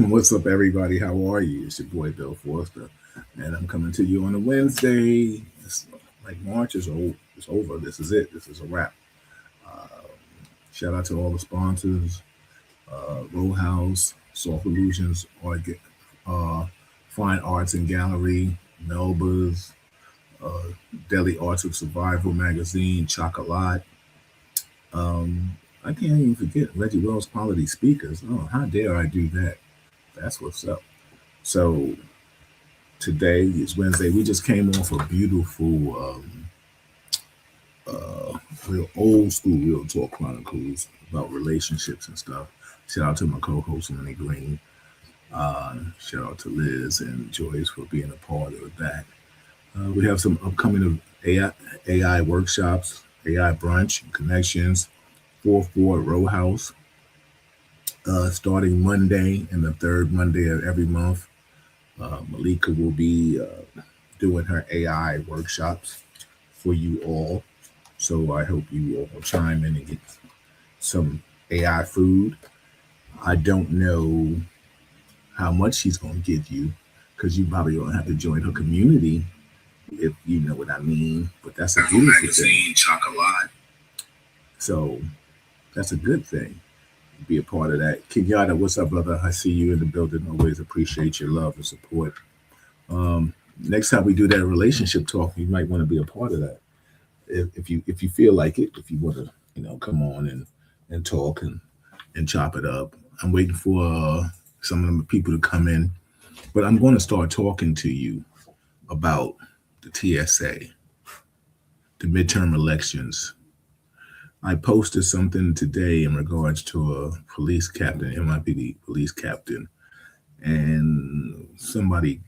What's up, everybody? How are you? It's your boy Bill Forster, and I'm coming to you on a Wednesday. It's like March is old. It's over. This is it. This is a wrap. Uh, Shout out to all the sponsors: Row House, Soft Illusions, uh, Fine Arts and Gallery, Melba's, uh, Daily Arts of Survival magazine, Chocolat. Um, I can't even forget Reggie Wells Quality Speakers. Oh, how dare I do that? That's what's up. So today is Wednesday. We just came off a beautiful, real old school Real Talk Chronicles about relationships and stuff. Shout out to my co-host Lenny Green. Shout out to Liz and Joyce for being a part of that. We have some upcoming AI workshops, AI brunch, connections, 4-4 Row House, starting Monday and the third Monday of every month. Malika will be doing her AI workshops for you all. So I hope you all chime in and get some AI food. I don't know how much she's going to give you because you probably going to have to join her community if you know what I mean. But that's a beautiful thing. Chocolate. So that's a good thing. Be a part of that. Kenyatta, what's up, brother? I see you in the building. Always appreciate your love and support. Um, Next time we do that relationship talk, you might want to be a part of that. If you feel like it, if you want to, come on and talk and chop it up. I'm waiting for some of the people to come in, but I'm going to start talking to you about the TSA, the midterm elections. I posted something today in regards to a police captain, NYPD police captain, and somebody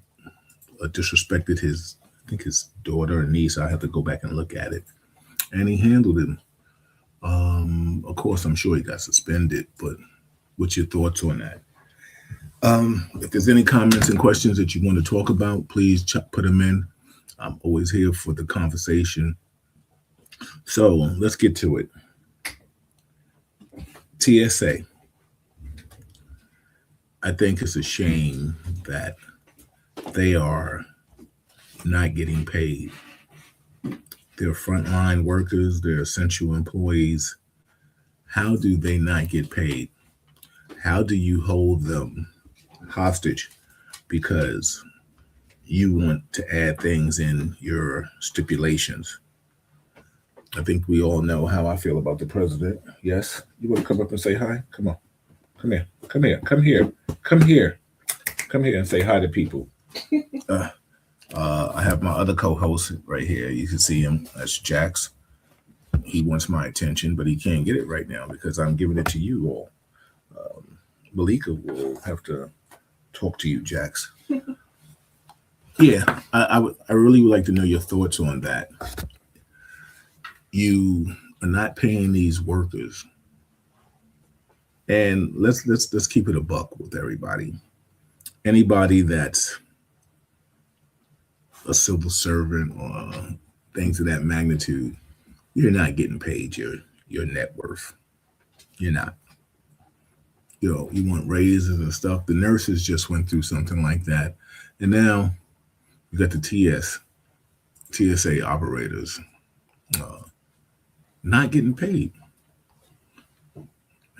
disrespected I think his daughter or niece. I have to go back and look at it. And he handled him. Of course, I'm sure he got suspended, but what's your thoughts on that? If there's any comments and questions that you want to talk about, please put them in. I'm always here for the conversation. So let's get to it. TSA. I think it's a shame that they are not getting paid. They're frontline workers, they're essential employees. How do they not get paid? How do you hold them hostage because you want to add things in your stipulations? I think we all know how I feel about the president. Yes? You want to come up and say hi? Come on. Come here. Come here. Come here. Come here. Come here and say hi to people. Uh, I have my other co-host right here. You can see him. That's Jax. He wants my attention, but he can't get it right now because I'm giving it to you all. Malika will have to talk to you, Jax. Yeah, I really would like to know your thoughts on that. You are not paying these workers, and let's keep it a buck with everybody. Anybody that's a civil servant or things of that magnitude, you're not getting paid your net worth. You're not. You want raises and stuff. The nurses just went through something like that, and now you got the TSA operators uh, not getting paid.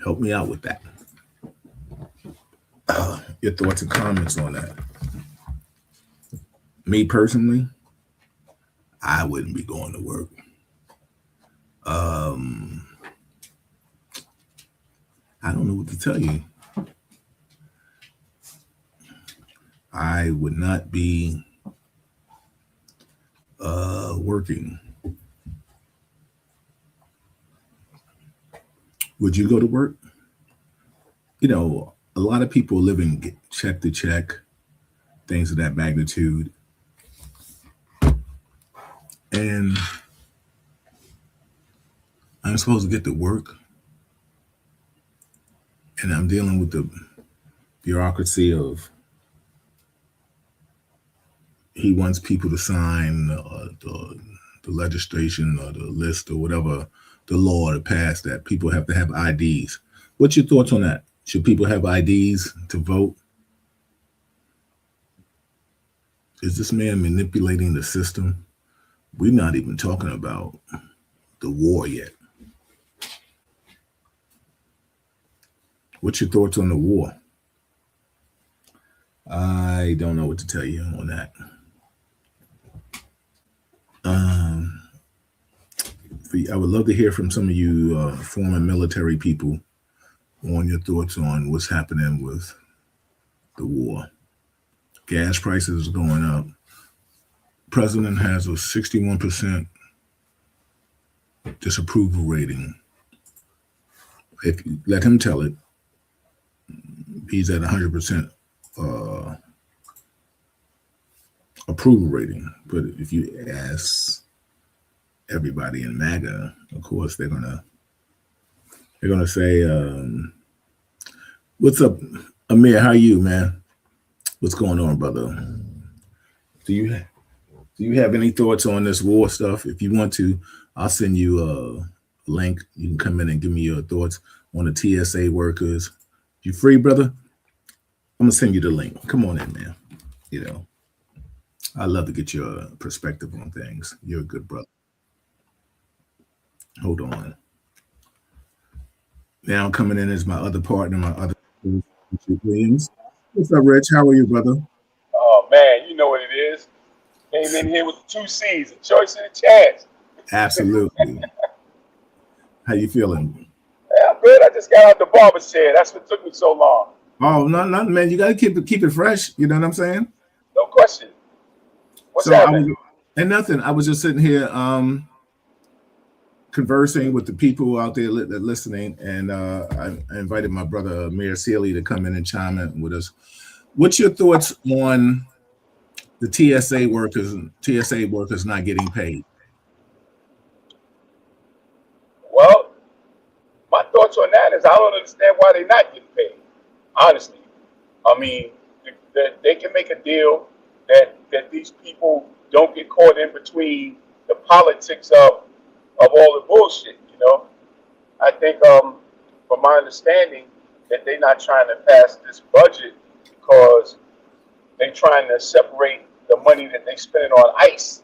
Help me out with that. Your thoughts and comments on that. Me personally, I wouldn't be going to work. Um, I don't know what to tell you. I would not be working. Would you go to work? A lot of people living check to check, things of that magnitude. And I'm supposed to get to work, and I'm dealing with the bureaucracy of he wants people to sign the legislation or the list or whatever the law to pass that people have to have IDs. What's your thoughts on that? Should people have IDs to vote? Is this man manipulating the system? We're not even talking about the war yet. What's your thoughts on the war? I don't know what to tell you on that. I would love to hear from some of you former military people on your thoughts on what's happening with the war. Gas prices are going up. President has a 61% disapproval rating. If you let him tell it, he's at 100% approval rating. But if you ask everybody in MAGA, of course they're gonna say, "What's up, Amir? How you, man? What's going on, brother? Do you have any thoughts on this war stuff? If you want to, I'll send you a link. You can come in and give me your thoughts on the TSA workers. You free, brother? I'm gonna send you the link. Come on in, man. You know, I love to get your perspective on things. You're a good brother. Hold on. Now coming in is my other partner, Richard Williams. What's up, Rich? How are you, brother? Oh man, you know what it is. Came in here with 2 C's, a choice and a chance. Absolutely. How you feeling? Yeah, I'm good. I just got out the barber chair. That's what took me so long. Oh, no, man. You gotta keep it fresh. You know what I'm saying? No question. What's happening? Nothing. I was just sitting here conversing with the people out there listening, and I invited my brother Mayor Sealy to come in and chime in with us. What's your thoughts on the TSA workers not getting paid? Well, my thoughts on that is I don't understand why they're not getting paid. Honestly, I mean, they can make a deal that these people don't get caught in between the politics of all the bullshit. You know, I think from my understanding that they're not trying to pass this budget because they're trying to separate the money that they spend on ICE.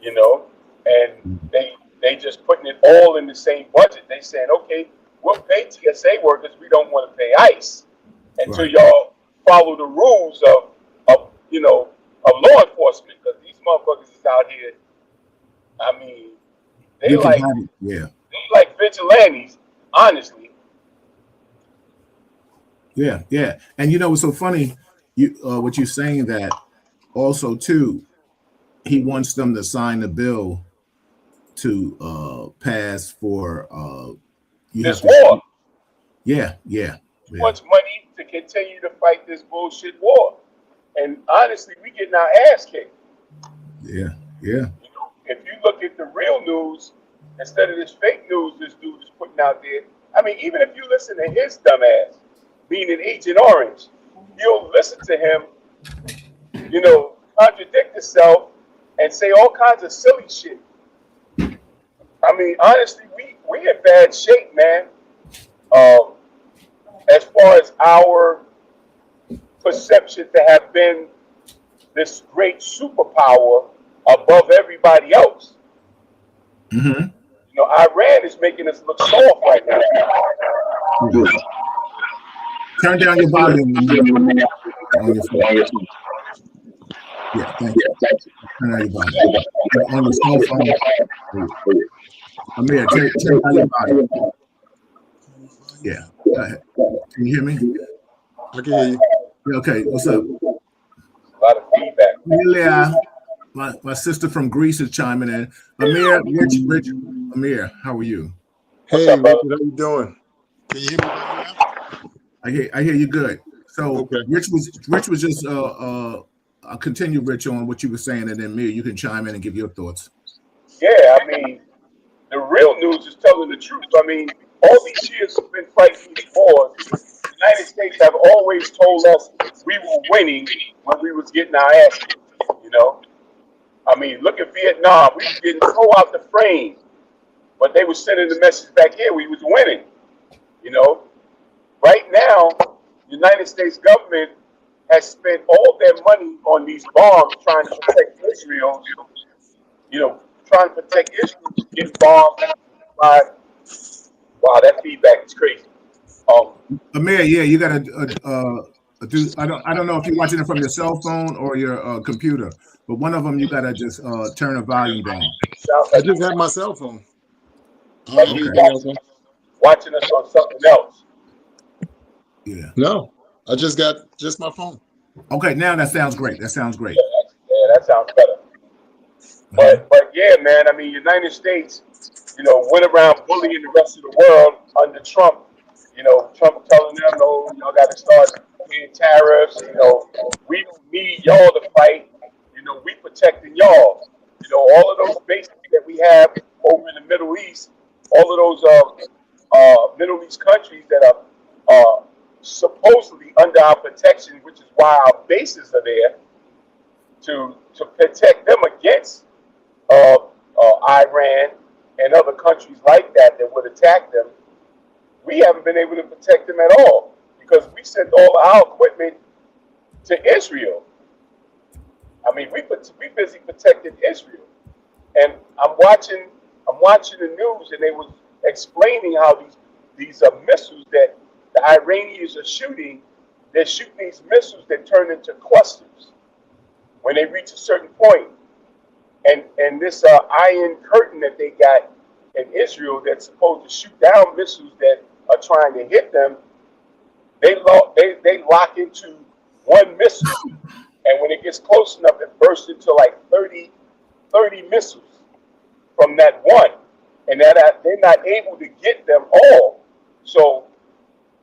You know, and they just putting it all in the same budget. They saying, okay, we'll pay TSA workers, we don't want to pay ICE until y'all follow the rules of law enforcement, because these motherfuckers is out here. I mean, they like vigilantes, honestly. Yeah. And you know what's so funny? What you're saying that also too, he wants them to sign the bill to pass for this war. Yeah. He wants money to continue to fight this bullshit war. And honestly, we getting our ass kicked. Yeah. You know, if you look at the real news, instead of this fake news this dude is putting out there, I mean, even if you listen to his dumb ass, meaning Agent Orange, you'll listen to him, contradict himself and say all kinds of silly shit. I mean, honestly, we in bad shape, man. As far as our perception to have been this great superpower above everybody else. Mm-hmm. You know, Iran is making us look soft right now. Yeah. Turn down your volume on your phone. Yeah, thank you. Turn down your volume. On your cell phone. Amir, turn down your volume. Yeah, go ahead. Can you hear me? I can hear you. Okay, what's up? A lot of feedback. Yeah, my sister from Greece is chiming in. Amir, Rich, Amir, how are you? Hey, Richard, how you doing? Can you hear me now? I hear you good. So okay. Rich was just I'll continue, Rich, on what you were saying, and then Amir, you can chime in and give your thoughts. Yeah, I mean, the real news is telling the truth. I mean, all these years we've been fighting these wars. The United States have always told us we were winning when we was getting our ass kicked, you know? I mean, look at Vietnam. We was getting thrown out the frame, but they were sending the message back here we was winning, you know? Right now, the United States government has spent all their money on these bombs trying to protect Israel, trying to protect Israel from getting bombed by, wow, that feedback is crazy. Um, Amir, yeah, you gotta do. I don't know if you're watching it from your cell phone or your computer, but one of them you gotta just turn the volume down. sounds I like just have my cell phone. I don't like have you anything else on. watching us on something else. Yeah. No, I just got just my phone. Okay, now that sounds great. That sounds great. Yeah, that sounds better. But yeah, man. I mean, United States, went around bullying the rest of the world under Trump. Trump telling them, "No, y'all got to start paying tariffs. We don't need y'all to fight. We protecting y'all. All of those bases that we have over in the Middle East, all of those Middle East countries that are supposedly under our protection, which is why our bases are there to protect them against Iran and other countries like that would attack them. We haven't been able to protect them at all because we sent all our equipment to Israel. I mean, we busy protecting Israel, and I'm watching the news, and they was explaining how these missiles that the Iranians are shooting, they're shooting these missiles that turn into clusters when they reach a certain point. And this iron curtain that they got in Israel that's supposed to shoot down missiles that are trying to hit them, they lock into one missile, and when it gets close enough, it bursts into like 30 missiles from that one, and they're not able to get them all. So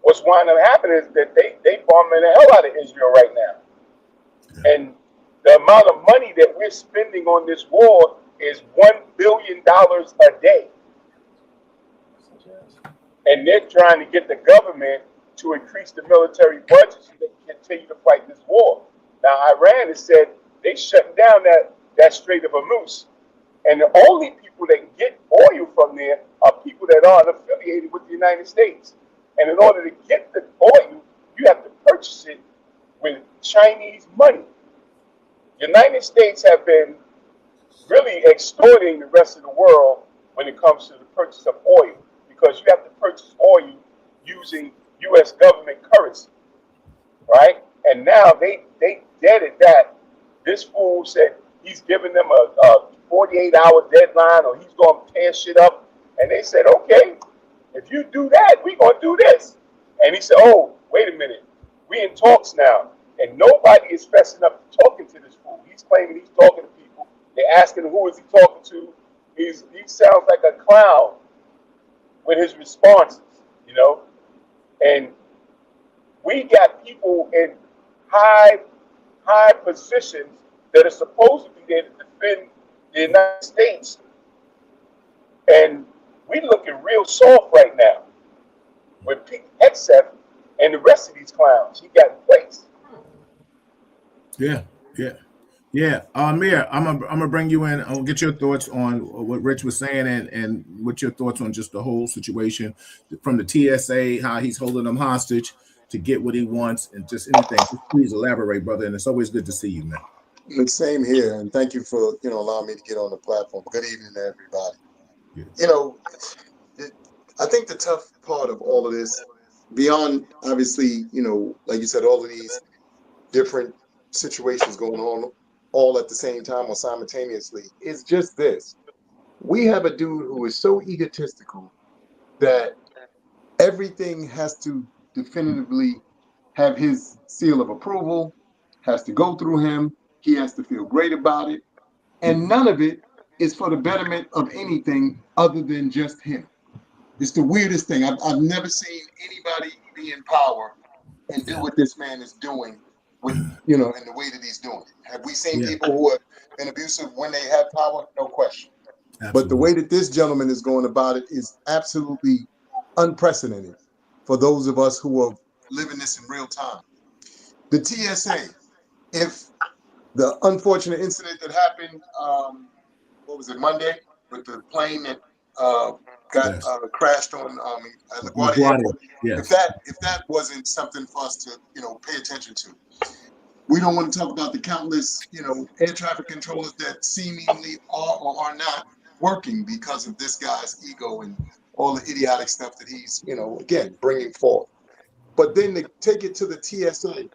what's winding up happening is that they bombing the hell out of Israel right now, and the amount of money that we're spending on this war is $1 billion a day. And they're trying to get the government to increase the military budget so they can continue to fight this war. Now, Iran has said they shutting down that Strait of Hormuz. And the only people that can get oil from there are people that aren't affiliated with the United States. And in order to get the oil, you have to purchase it with Chinese money. United States have been really extorting the rest of the world when it comes to the purchase of oil, because you have to purchase oil using U.S. government currency, right? And now they deaded that. This fool said he's giving them a 48-hour deadline, or he's going to tear shit up. And they said, okay, if you do that, we're going to do this. And he said, oh, wait a minute, we in talks now. And nobody is fessing up to talking to this fool. He's claiming he's talking to people. They're asking him, who is he talking to? He sounds like a clown with his responses, And we got people in high positions that are supposed to be there to defend the United States. And we looking real soft right now with Pete Hegseth and the rest of these clowns he got in place. Yeah. Amir, I'm gonna bring you in. I'll get your thoughts on what Rich was saying and what your thoughts on just the whole situation from the TSA, how he's holding them hostage to get what he wants, and just anything. Just please elaborate, brother. And it's always good to see you, man. The same here, and thank you for allowing me to get on the platform. Good evening to everybody. Yeah. I think the tough part of all of this, beyond obviously, like you said, all of these different situations going on all at the same time or simultaneously, is just this. We have a dude who is so egotistical that everything has to definitively have his seal of approval, has to go through him. He has to feel great about it. And none of it is for the betterment of anything other than just him. It's the weirdest thing. I've never seen anybody be in power and do what this man is doing with, in the way that he's doing it. Have we seen people who have been abusive when they have power? No question. Absolutely. But the way that this gentleman is going about it is absolutely unprecedented for those of us who are living this in real time. The TSA, if the unfortunate incident that happened, what was it, Monday, with the plane that got crashed on LaGuardia Airport. Yes. If that wasn't something for us to pay attention to, We don't want to talk about the countless, air traffic controllers that seemingly are or are not working because of this guy's ego and all the idiotic stuff that he's, again, bringing forth. But then to take it to the TSA,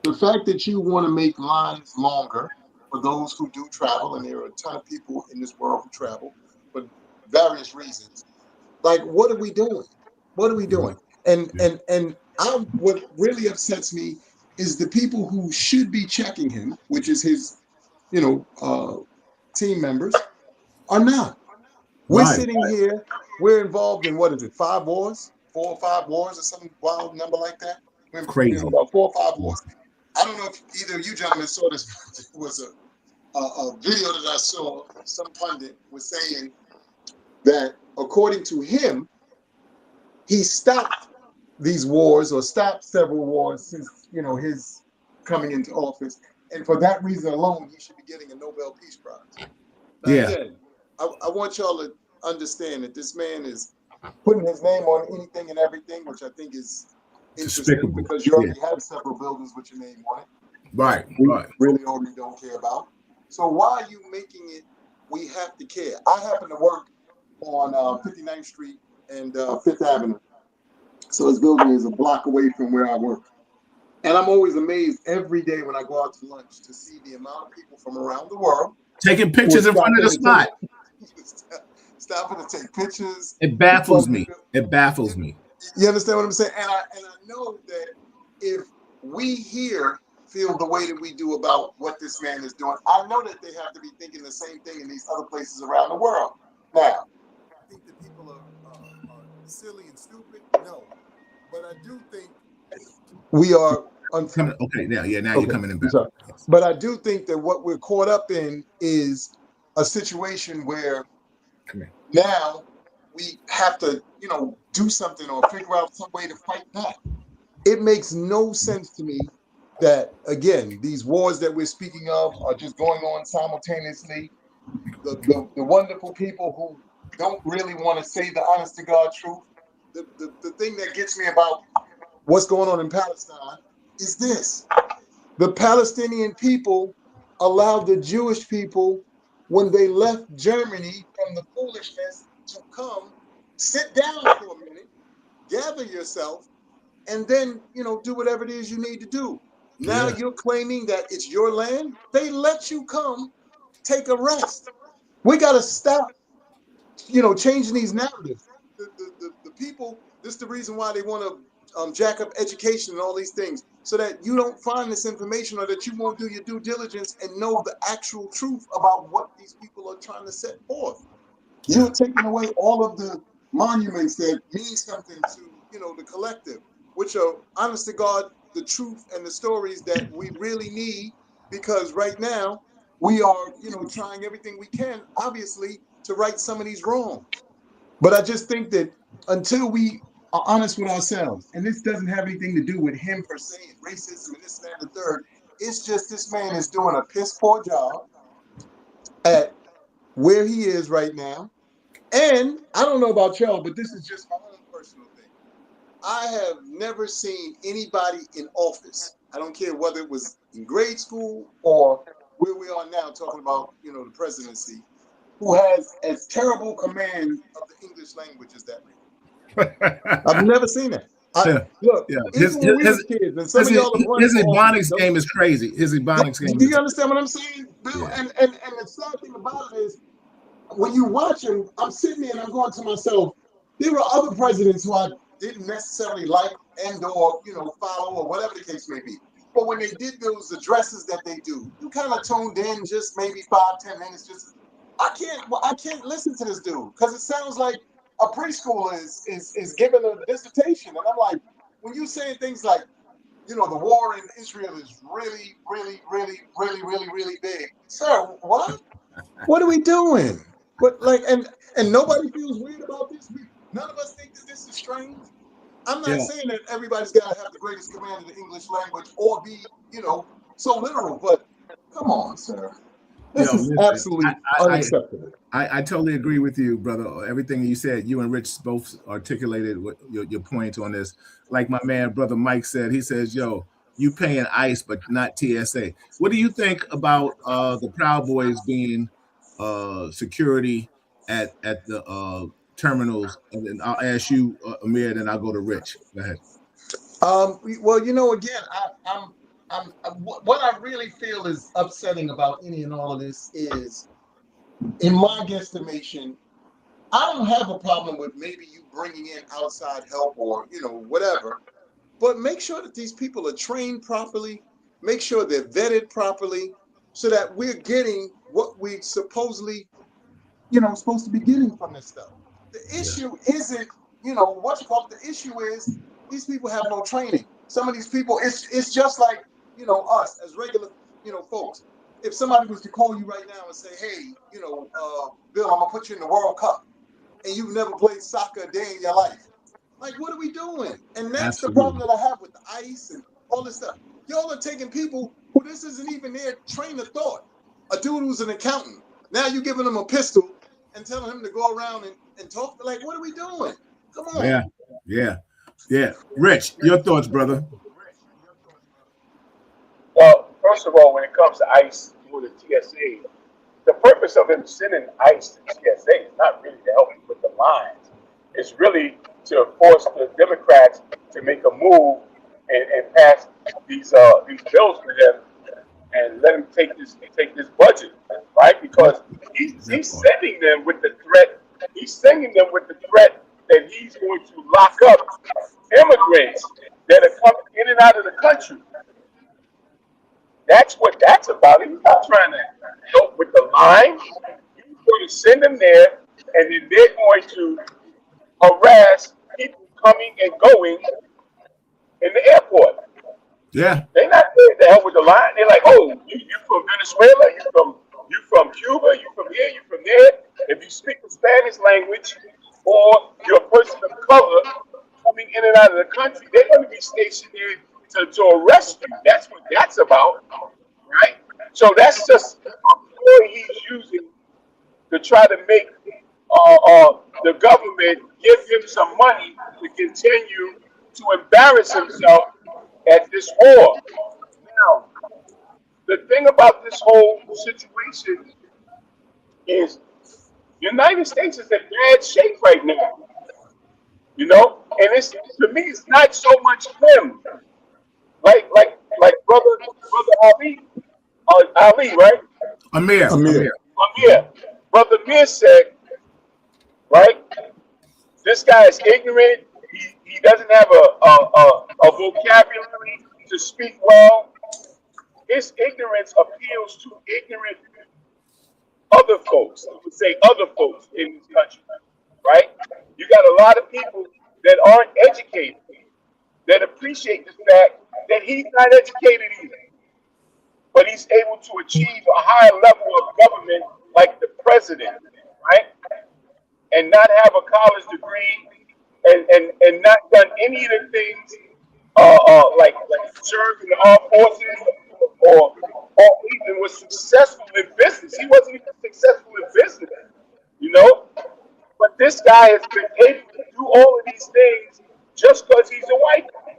the fact that you want to make lines longer for those who do travel, and there are a ton of people in this world who travel for various reasons. Like, what are we doing? What are we doing? And what really upsets me is the people who should be checking him, which is his, team members, are not. We're Right. sitting here. We're involved in what is it? 5 wars, 4 or 5 wars, or some wild number like that. We're Crazy. about 4 or 5 wars. I don't know if either of you gentlemen saw this. It was a video that I saw. Some pundit was saying that according to him, he stopped these wars or stopped several wars since his coming into office, and for that reason alone, he should be getting a Nobel Peace Prize. Now, Yeah. again, I want y'all to understand that this man is putting his name on anything and everything, which I think is interesting Despicable. because you already have several buildings with your name on it. Right. We Right. really already don't care about. So why are you making it? We have to care. I happen to work on 59th Street and 5th Avenue. So this building is a block away from where I work. And I'm always amazed every day when I go out to lunch to see the amount of people from around the world Taking pictures in front of the spot. stopping to take pictures. It baffles me. It baffles me. You understand what I'm saying? And I know that if we here feel the way that we do about what this man is doing, I know that they have to be thinking the same thing in these other places around the world. Now, I think that people are silly and stupid. No, but I do think we are unfair. Okay, now you're coming in back. Sorry. But I do think that what we're caught up in is a situation where now we have to, do something or figure out some way to fight back. It makes no sense to me that, again, these wars that we're speaking of are just going on simultaneously. The wonderful people who don't really want to say the honest to God truth. The thing that gets me about what's going on in Palestine is this. The Palestinian people allowed the Jewish people, when they left Germany from the foolishness, to come, sit down for a minute, gather yourself, and then, do whatever it is you need to do. Now you're claiming that it's your land. They let you come take a rest. We got to stop, changing these narratives. The people, this is the reason why they want to jack up education and all these things, so that you don't find this information or that you won't do your due diligence and know the actual truth about what these people are trying to set forth. You're taking away all of the monuments that mean something to, the collective, which are, honest to God, the truth and the stories that we really need, because right now we are, trying everything we can, obviously, to right some of these wrongs. But I just think that until we are honest with ourselves, and this doesn't have anything to do with him per se, and racism and this, that, and the third, it's just this man is doing a piss poor job at where he is right now. And I don't know about y'all, but this is just my own personal thing. I have never seen anybody in office, I don't care whether it was in grade school or where we are now talking about, the presidency, who has as terrible command of the English language as that man. I've never seen that. Look, His Ebonics game is crazy. His Ebonics game. Do you understand what I'm saying, Bill? Yeah. And the sad thing about it is, when you watch him, I'm sitting there and I'm going to myself, there were other presidents who I didn't necessarily like and or, follow or whatever the case may be. But when they did those addresses that they do, you kind of tuned in just maybe 5-10 minutes. Just I can't listen to this dude because it sounds like a preschooler is giving a dissertation. And I'm like, when you saying things like, the war in Israel is really, really, really, really, really, really big. Sir, what? What are we doing? But and nobody feels weird about this. None of us think that this is strange. I'm not saying that everybody's got to have the greatest command of the English language or be, so literal. But come on, sir. This is absolutely unacceptable. I totally agree with you, brother. Everything you said, you and Rich both articulated what your point on this. Like my man, brother Mike said, he says, you paying ICE but not TSA. What do you think about the Proud Boys being security at the terminals? And then I'll ask you, Amir, then I'll go to Rich. Go ahead. Well, again, what I really feel is upsetting about any and all of this is, in my guesstimation, I don't have a problem with maybe you bringing in outside help or whatever, but make sure that these people are trained properly, make sure they're vetted properly, so that we're getting what we supposedly supposed to be getting from this stuff. The issue isn't the issue is these people have no training. Some of these people, it's just like us as regular folks. If somebody was to call you right now and say, hey, Bill, I'm gonna put you in the World Cup, and you've never played soccer a day in your life, like, what are we doing? And that's Absolutely. the problem that I have with the ICE and all this stuff. Y'all are taking people who this isn't even their train of thought. A dude who's an accountant, now you're giving him a pistol and telling him to go around and talk. Like, what are we doing? Come on. Yeah. Rich, your thoughts, brother? Well, first of all, when it comes to ICE or the TSA, the purpose of him sending ICE to TSA is not really to help with the lines. It's really to force the Democrats to make a move and pass these bills for them and let him take this budget, right? Because he's sending them with the threat. He's sending them with the threat that he's going to lock up immigrants that are coming in and out of the country. That's what that's about. He's not trying to help with the line. He's going to send them there, and then they're going to harass people coming and going in the airport. Yeah. They're not there to help with the line. They're like, oh, you from Venezuela, you from Cuba, you from here, you from there. If you speak the Spanish language or you're a person of color coming in and out of the country, they're going to be stationed there to arrest you. That's what that's about, right? So that's just a ploy he's using to try to make the government give him some money to continue to embarrass himself at this war. Now, the thing about this whole situation is the United States is in bad shape right now. And it's, to me, it's not so much him. Like brother Ali, right? Amir. Brother Amir said, right? This guy is ignorant. He doesn't have a vocabulary to speak well. His ignorance appeals to ignorant other folks. I would say other folks in this country, right? You got a lot of people that aren't educated that appreciate the fact that he's not educated either, but he's able to achieve a higher level of government like the president, right? And not have a college degree and not done any of the things like served in the armed forces or even was successful in business. He wasn't even successful in business, But this guy has been able to do all of these things just because he's a white guy.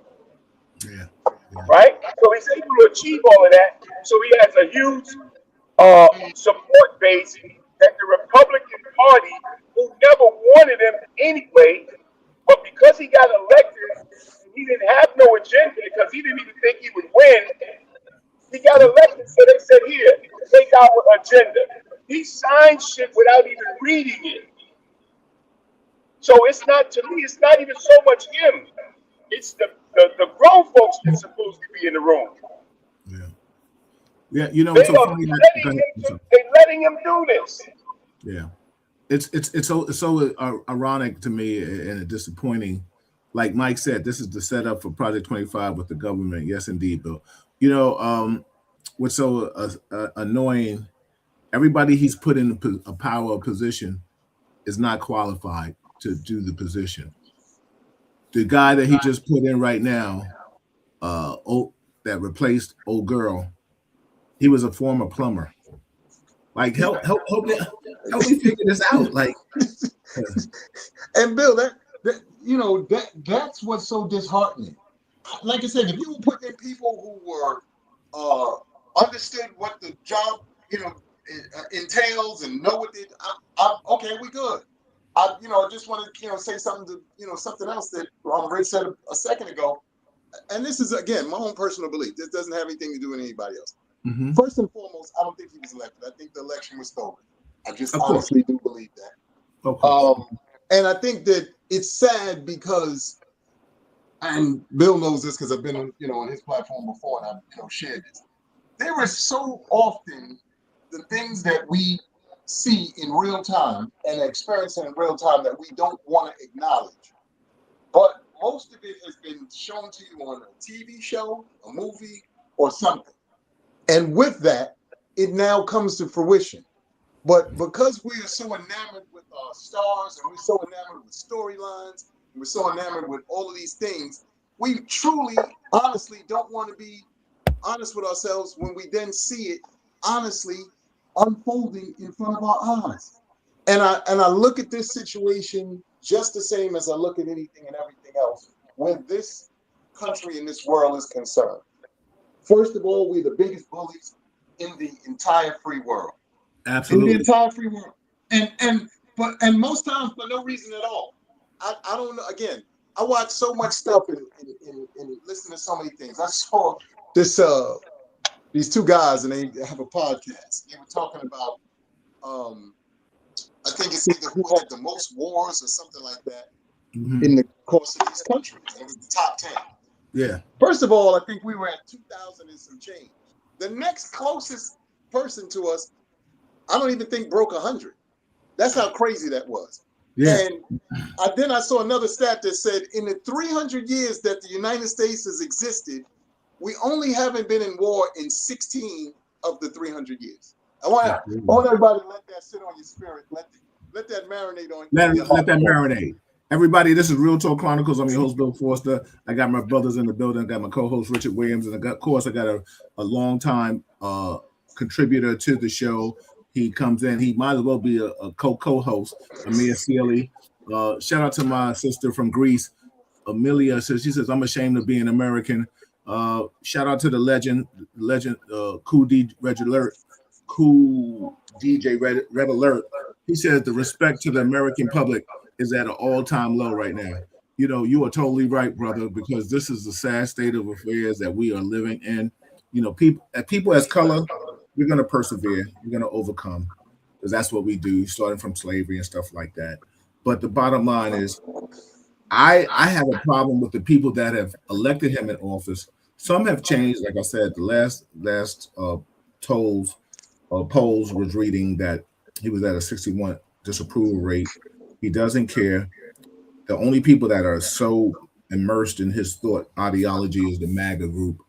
Yeah. Right? So he's able to achieve all of that. So he has a huge support base that the Republican Party, who never wanted him anyway, but because he got elected, he didn't have no agenda because he didn't even think he would win. He got elected, so they said, here, take our agenda. He signed shit without even reading it. So it's not, to me, it's not even so much him. It's the grown folks that's supposed to be in the room. Yeah, They letting him do this. Yeah, it's so ironic to me and disappointing. Like Mike said, this is the setup for Project 25 with the government. Yes, indeed, Bill. What's so annoying? Everybody he's put in a power position is not qualified to do the position. The guy that he just put in right now, that replaced old girl, he was a former plumber. Like help me figure this out. Like, and Bill, that's what's so disheartening. like I said, if you were putting in people who were understood what the job, entails and know what okay, we good. I just want to say something to something else that Rich said a second ago, and this is again my own personal belief. This doesn't have anything to do with anybody else. Mm-hmm. First and foremost, I don't think he was elected. I think the election was stolen. I just Of course. honestly do believe that. Of course. And I think that it's sad because, and Bill knows this because I've been on his platform before, and I've shared this. There is so often the things that we see in real time and experience in real time that we don't want to acknowledge. But most of it has been shown to you on a TV show, a movie, or something. And with that, it now comes to fruition. But because we are so enamored with our stars and we're so enamored with storylines, and we're so enamored with all of these things, we truly, honestly don't want to be honest with ourselves when we then see it honestly unfolding in front of our eyes. And I look at this situation just the same as I look at anything and everything else when this country and this world is concerned. First of all, we're the biggest bullies in the entire free world. Absolutely. In the entire free world. And most times for no reason at all. I don't know. Again, I watch so much stuff and listen to so many things. I saw this these two guys and they have a podcast. They were talking about I think it's either who had the most wars or something like that in the course of these countries. It was the top 10. Yeah. First of all, I think we were at 2,000 and some change. The next closest person to us, I don't even think broke 100. That's how crazy that was. Yeah. And then I saw another stat that said in the 300 years that the United States has existed, we only haven't been in war in 16 of the 300 years. I want everybody to let that sit on your spirit. Let that marinate on you. Let that marinate. Everybody, this is Real Talk Chronicles. I'm your host, Bill Forster. I got my brothers in the building. I got my co-host, Richard Williams. And of course, I got a long-time contributor to the show. He comes in. He might as well be a co-host, Amir Sealy. Shout out to my sister from Greece, Amelia. She says, I'm ashamed of being American. Shout out to the legend, Cool DJ Red Alert. He says the respect to the American public is at an all-time low right now. You are totally right, brother, because this is the sad state of affairs that we are living in. People as color, we're going to persevere. We're going to overcome because that's what we do, starting from slavery and stuff like that. But the bottom line is I have a problem with the people that have elected him in office. Some have changed. Like I said, the last polls was reading that he was at a 61 disapproval rate. He doesn't care. The only people that are so immersed in his thought ideology is the MAGA group.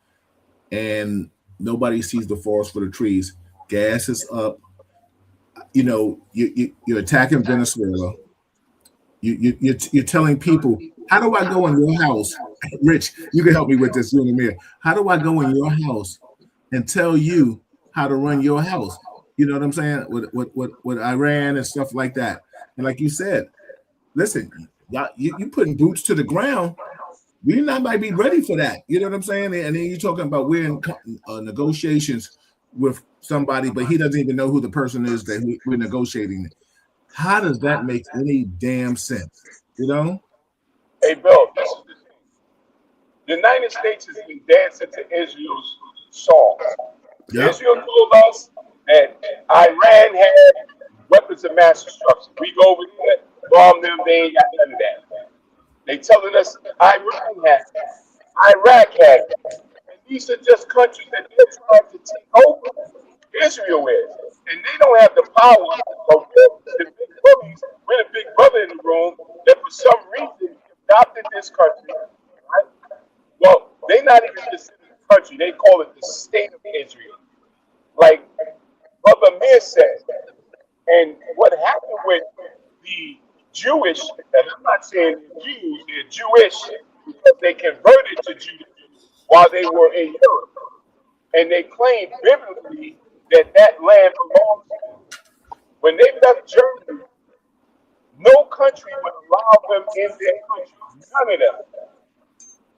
And nobody sees the forest for the trees. Gas is up. You're attacking Venezuela. You're telling people, how do I go in your house? Rich, you can help me with this, you and Amir. How do I go in your house and tell you how to run your house? You know what I'm saying? With Iran and stuff like that. And like you said, listen, you putting boots to the ground. We might be ready for that. You know what I'm saying? And then you're talking about we're in negotiations with somebody, but he doesn't even know who the person is that we're negotiating. How does that make any damn sense? Hey, Bill, this is the thing. The United States has been dancing to Israel's song. Yep. Israel told us that Iran had weapons of mass destruction. We go over there, bomb them, they ain't got none of that. They telling us Iran has that. Iraq has that. And these are just countries that they're trying to take over. Israel is. And they don't have the power of the big bullies. We're the big brother in the room that for some reason adopted this country. Right? Well, they're not even considered a country. They call it the state of Israel. Like Brother Mir said. And what happened with the Jewish, and I'm not saying they're Jews, they're Jewish because they converted to Judaism while they were in Europe. And they claimed biblically that land belongs to them. When they left Germany, no country would allow them in their country. None of them.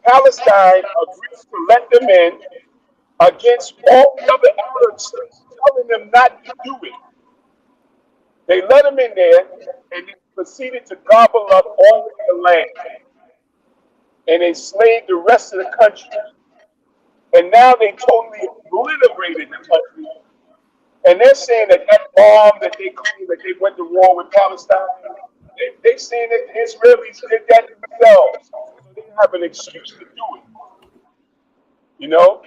Palestine agrees to let them in against all the other Arab states telling them not to do it. They let them in there and they proceeded to gobble up all of the land and enslaved the rest of the country. And now they totally obliterated the country. And they're saying that that bomb that they claim that they went to war with Palestine, they saying that the Israelis did that themselves. So they have an excuse to do it. You know?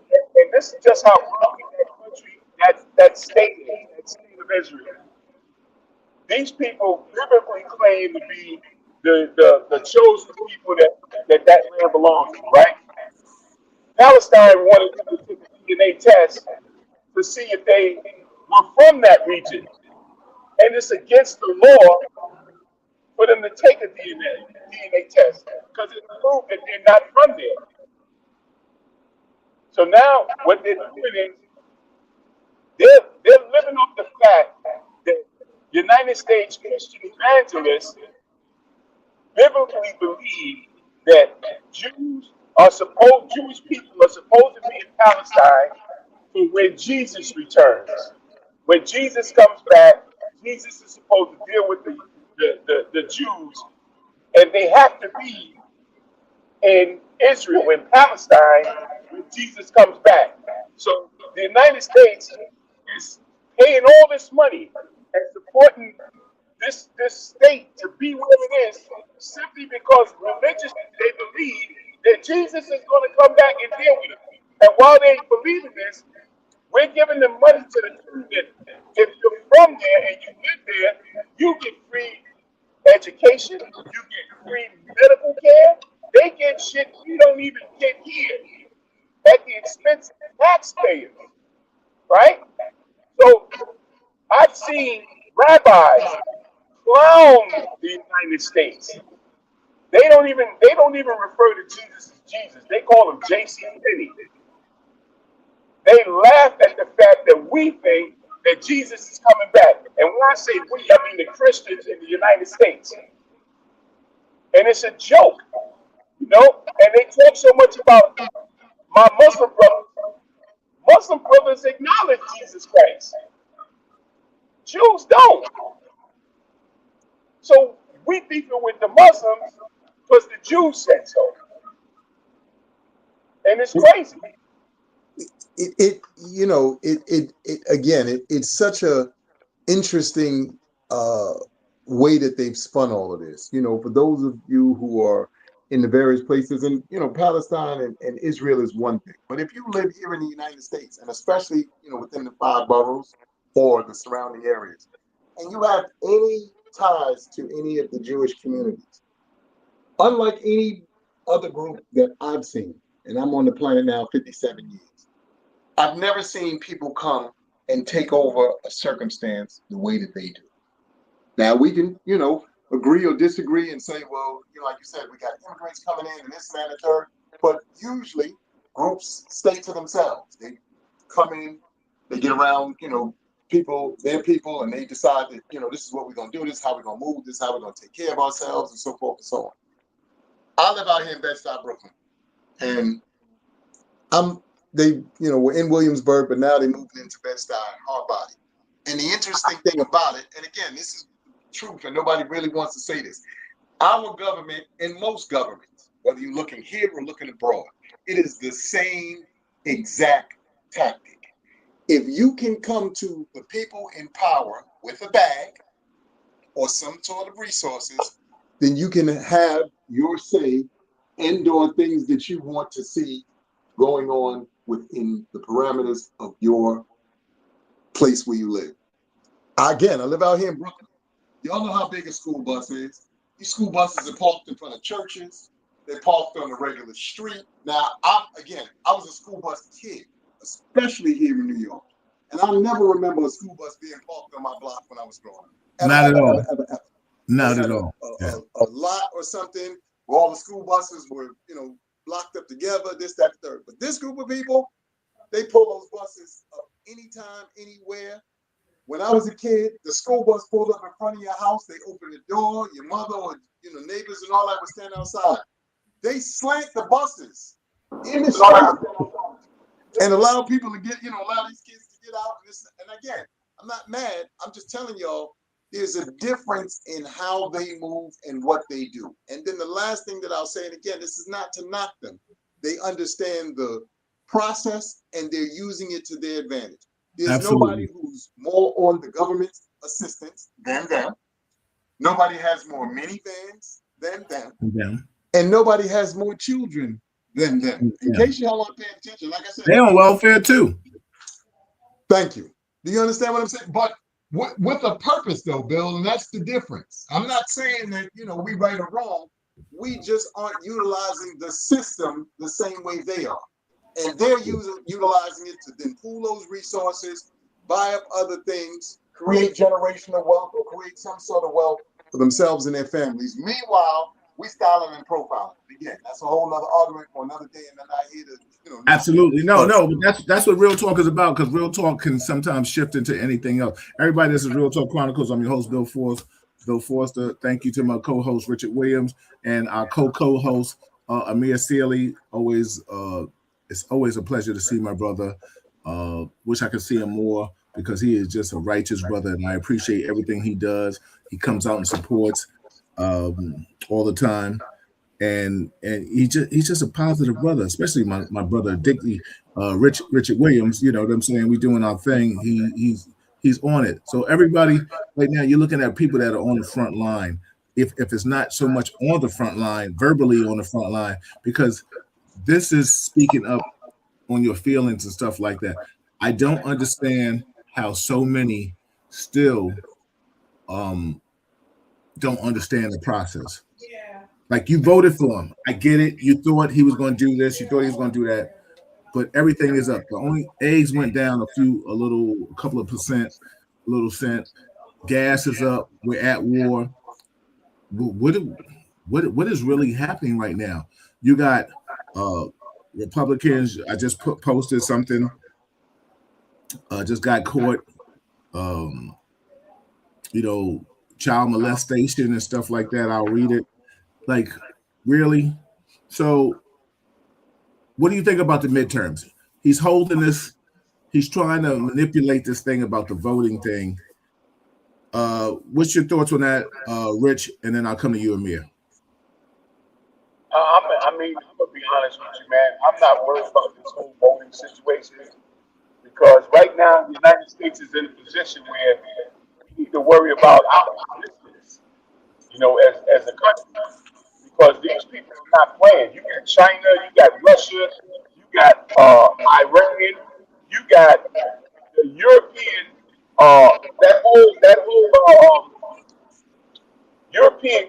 And this is just how broken that country, that state of Israel. These people biblically claim to be the chosen people that land belongs to, right? Palestine wanted to take a DNA test to see if they were from that region. And it's against the law for them to take a DNA test because it proved that they're not from there. So now what they're doing is they're living off the fact that United States Christian evangelists biblically believe that Jewish people are supposed to be in Palestine for when Jesus returns. When Jesus comes back, Jesus is supposed to deal with the Jews, and they have to be in Israel, in Palestine, when Jesus comes back. So the United States is paying all this money and supporting this state to be where it is simply because religiously they believe that Jesus is going to come back and deal with them. And while they believe in this, we're giving them money to the tune that if you're from there and you live there, you get free education, you get free medical care. They get shit we don't even get here at the expense of taxpayers, right? So I've seen rabbis clown the United States. They don't even refer to Jesus as Jesus. They call him J.C. Penney. They laugh at the fact that we think that Jesus is coming back. And when I say we, I mean the Christians in the United States. And it's a joke, you know? And they talk so much about my Muslim brothers. Muslim brothers acknowledge Jesus Christ. Jews don't. So we beefing with the Muslims because the Jews said so. And it's crazy. It's such a interesting way that they've spun all of this. For those of you who are in the various places, and Palestine and Israel is one thing, but if you live here in the United States, and especially within the 5 boroughs or the surrounding areas, and you have any ties to any of the Jewish communities, unlike any other group that I've seen, and I'm on the planet now 57 years, I've never seen people come and take over a circumstance the way that they do. Now we can, agree or disagree and say, well, like you said, we got immigrants coming in and this and that and third. But usually groups stay to themselves. They come in, they get around, their people, and they decide that, this is what we're gonna do, this is how we're gonna move, this is how we're gonna take care of ourselves, and so forth and so on. I live out here in Bed-Stuy, Brooklyn, and they were in Williamsburg, but now they're moving into Bed-Stuy, Hardbody. And the interesting thing about it, and again, this is truth, and nobody really wants to say this, our government and most governments, whether you're looking here or looking abroad, it is the same exact tactic. If you can come to the people in power with a bag or some sort of resources, then you can have your say and/or things that you want to see going on within the parameters of your place where you live. I live out here in Brooklyn. Y'all know how big a school bus is. These school buses are parked in front of churches. They're parked on the regular street. Now, I was a school bus kid, especially here in New York. And I never remember a school bus being parked on my block when I was growing up. Not at all. Ever. Not at all. A lot or something where all the school buses were, blocked up together, this, that, third. But this group of people, they pull those buses up anytime, anywhere. When I was a kid, the school bus pulled up in front of your house. They opened the door. Your mother or neighbors and all that would stand outside. They slant the buses in the street and allow people to get, allow these kids to get out. And again, I'm not mad. I'm just telling y'all, there's a difference in how they move and what they do. And then the last thing that I'll say, and again, this is not to knock them. They understand the process and they're using it to their advantage. There's Absolutely. nobody who's more on the government's assistance than them. Nobody has more minivans than them. Yeah. And nobody has more children than them. In case y'all aren't paying attention, like I said, They're on welfare too. thank you. Do you understand what I'm saying? But with a purpose, though, Bill, and that's the difference. I'm not saying that, we right or wrong. We just aren't utilizing the system the same way they are. And they're utilizing it to then pool those resources, buy up other things, create generational wealth, or create some sort of wealth for themselves and their families. Meanwhile, we styling and profiling. Again, that's a whole nother argument for another day, and I'm not here to, Absolutely. No, but that's what Real Talk is about, because Real Talk can sometimes shift into anything else. Everybody, this is Real Talk Chronicles. I'm your host, Bill Forster. Thank you to my co-host, Richard Williams, and our co-host, Amir Sealy. It's always a pleasure to see my brother. Wish I could see him more, because he is just a righteous brother, and I appreciate everything he does. He comes out and supports all the time. And he's just a positive brother, especially my brother Dickie, Richard Williams. You know what I'm saying? We doing our thing. He's on it. So everybody right now, you're looking at people that are on the front line. If it's not so much on the front line, verbally on the front line, because this is speaking up on your feelings and stuff like that. I don't understand how so many still don't understand the process. Like, you voted for him. I get it. You thought he was going to do this. You thought he was going to do that. But everything is up. The only eggs went down a couple of percent, a little cent. Gas is up. We're at war. What is really happening right now? You got Republicans. I just posted something. Just got caught. Child molestation and stuff like that. I'll read it. Like, really? So what do you think about the midterms? He's holding this. He's trying to manipulate this thing about the voting thing. What's your thoughts on that, Rich? And then I'll come to you, Amir. I'm gonna be honest with you, man. I'm not worried about this whole voting situation, because right now the United States is in a position where we need to worry about our business, as a country. Because these people are not playing. You got China, you got Russia, you got Iran, you got the European, that whole European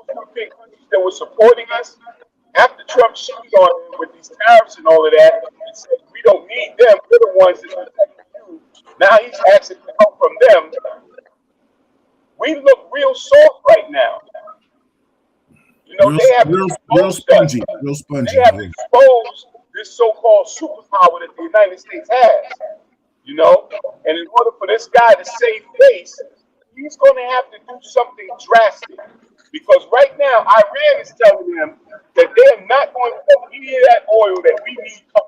countries that were supporting us after Trump shit on them with these tariffs and all of that, and said we don't need them. We're the ones that protect you. Now he's asking for help from them. We look real soft right now. They have real spongy. They have exposed this so-called superpower that the United States has. And in order for this guy to save face, he's going to have to do something drastic. Because right now, Iran is telling them that they're not going to put any of that oil that we need come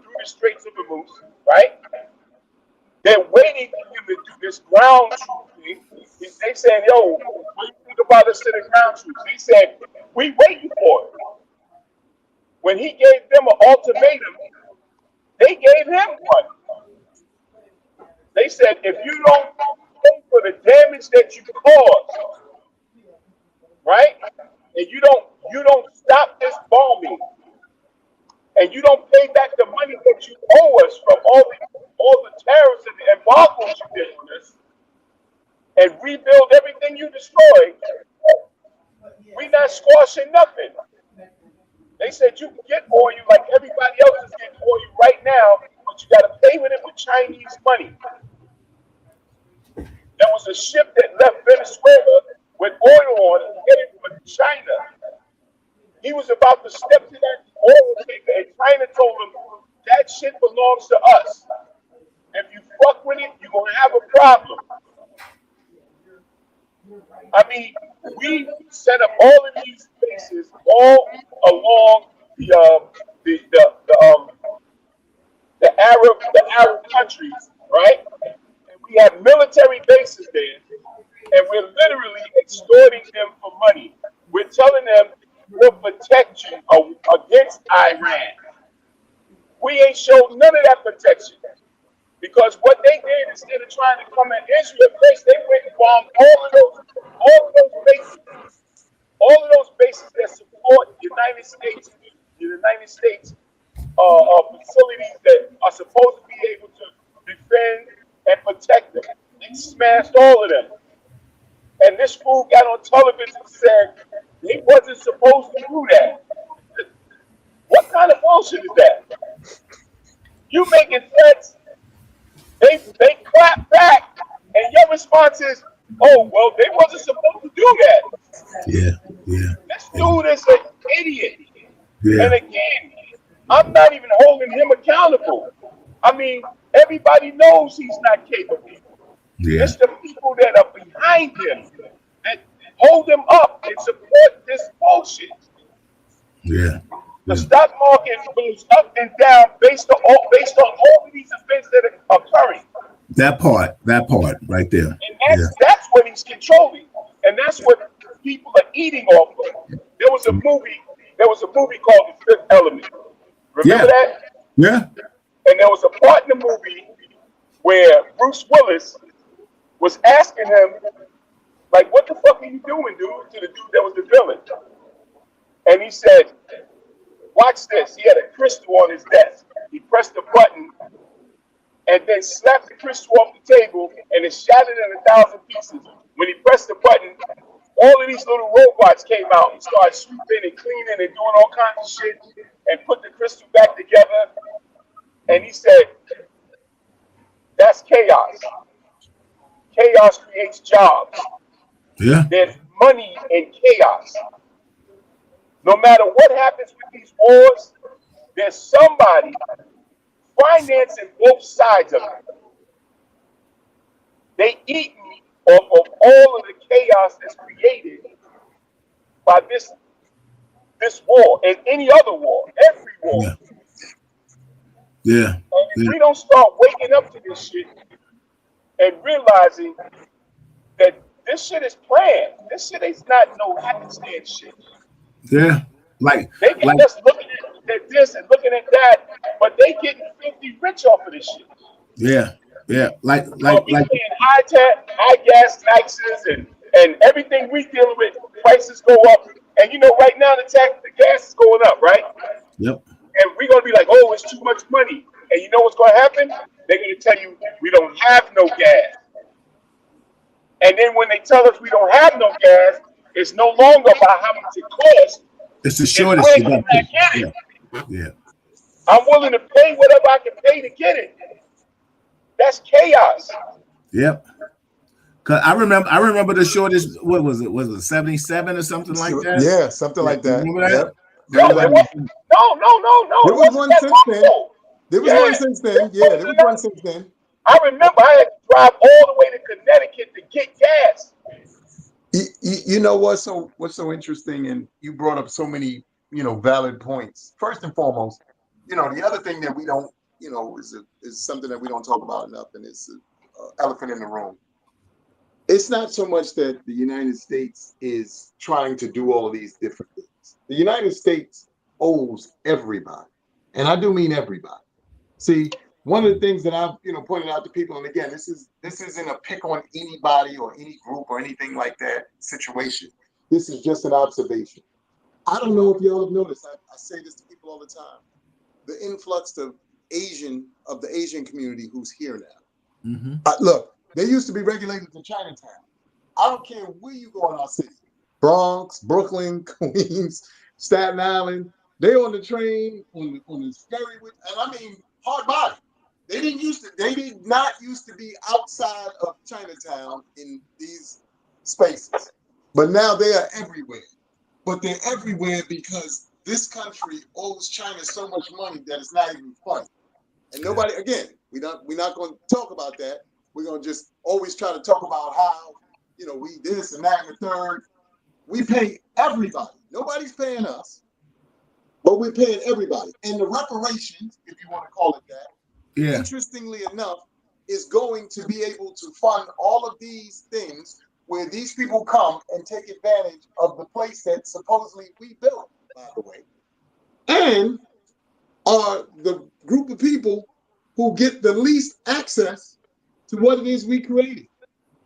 through the Straits of Hormuz, right? They're waiting for him to do this ground troop thing. They said, yo, what do you think about us to the ground troops? He said, we waiting for it. When he gave them an ultimatum, they gave him one. They said, if you don't pay for the damage that you caused, right? And you don't stop this bombing, and you don't pay back the money that you owe us from all the tariffs and the embargoes you did on us, and rebuild everything you destroyed, we're not squashing nothing. They said you can get oil like everybody else is getting oil right now, but you got to pay with it with Chinese money. There was a ship that left Venezuela with oil on it, headed for China. He was about to step to that oil tanker, and China told him that shit belongs to us. If you fuck with it, you're going to have a problem. I mean, we set up all of these bases all along the Arab countries, right? And we have military bases there, and we're literally extorting them for money. We're telling them we'll protect you against Iran. We ain't showed none of that protection. Because what they did, instead of trying to come at Israel first, they went and bombed all of those bases that support United States facilities that are supposed to be able to defend and protect them. They smashed all of them. And this fool got on television and said he wasn't supposed to do that. What kind of bullshit is that? You making threats, they clap back, and your response is, oh, well, they wasn't supposed to do that. Yeah. This dude is an idiot. Yeah. And again, I'm not even holding him accountable. I mean, everybody knows he's not capable. Yeah. It's the people that are behind him that hold him up and support this bullshit. Yeah. The stock market goes up and down based on all of these events that are occurring. That part right there. And that's what he's controlling. And that's what people are eating off of. There was a movie called The Fifth Element. Remember that? Yeah. And there was a part in the movie where Bruce Willis was asking him, like, what the fuck are you doing, dude? To the dude that was the villain. And he said, watch this. He had a crystal on his desk. He pressed the button and then slapped the crystal off the table and it shattered in 1,000 pieces. When he pressed the button, all of these little robots came out and started sweeping and cleaning and doing all kinds of shit and put the crystal back together. And he said, that's chaos. Chaos creates jobs. Yeah. There's money in chaos. No matter what happens with these wars, there's somebody financing both sides of it. They eating off of all of the chaos that's created by this war and any other war, every war. Yeah. And if we don't start waking up to this shit and realizing that this shit is planned, this shit is not no happenstance shit. Yeah. Like they can just looking at this and looking at that, but they getting filthy rich off of this shit. Yeah. Like paying high gas taxes and everything we dealing with, prices go up. And you know, right now the gas is going up, right? Yep. And we're gonna be like, oh, it's too much money. And you know what's gonna happen? They're gonna tell you we don't have no gas. And then when they tell us we don't have no gas, it's no longer about how much it costs. It's the shortest. Yeah. I'm willing to pay whatever I can pay to get it. That's chaos. Yep. Cause I remember the shortest. What was it? Was it 77 or something like that? Yeah, something like that. Remember that? No. There was one since then. There was one since then. Yeah, there was one since then. I remember I had to drive all the way to Connecticut to get gas. You know what's so interesting, and you brought up so many valid points. First and foremost, the other thing that we don't is something that we don't talk about enough, and it's an elephant in the room. It's not so much that the United States is trying to do all of these different things. The United States owes everybody, and I do mean everybody. See, one of the things that I've pointed out to people, and again, this isn't a pick on anybody or any group or anything like that situation. This is just an observation. I don't know if y'all have noticed. I say this to people all the time. The influx of the Asian community who's here now. Mm-hmm. Look, they used to be regulated in Chinatown. I don't care where you go in our city, Bronx, Brooklyn, Queens, Staten Island. They on the train on the ferry and I mean hard body. They did not used to be outside of Chinatown in these spaces, but now they are everywhere. But they're everywhere because this country owes China so much money that it's not even funny. And nobody, again, we're not going to talk about that. We're going to just always try to talk about how, we this and that and the third. we pay everybody. Nobody's paying us, but we're paying everybody. And the reparations, if you want to call it that, Yeah. interestingly enough, is going to be able to fund all of these things where these people come and take advantage of the place that supposedly we built, by the way, and are the group of people who get the least access to what it is we created,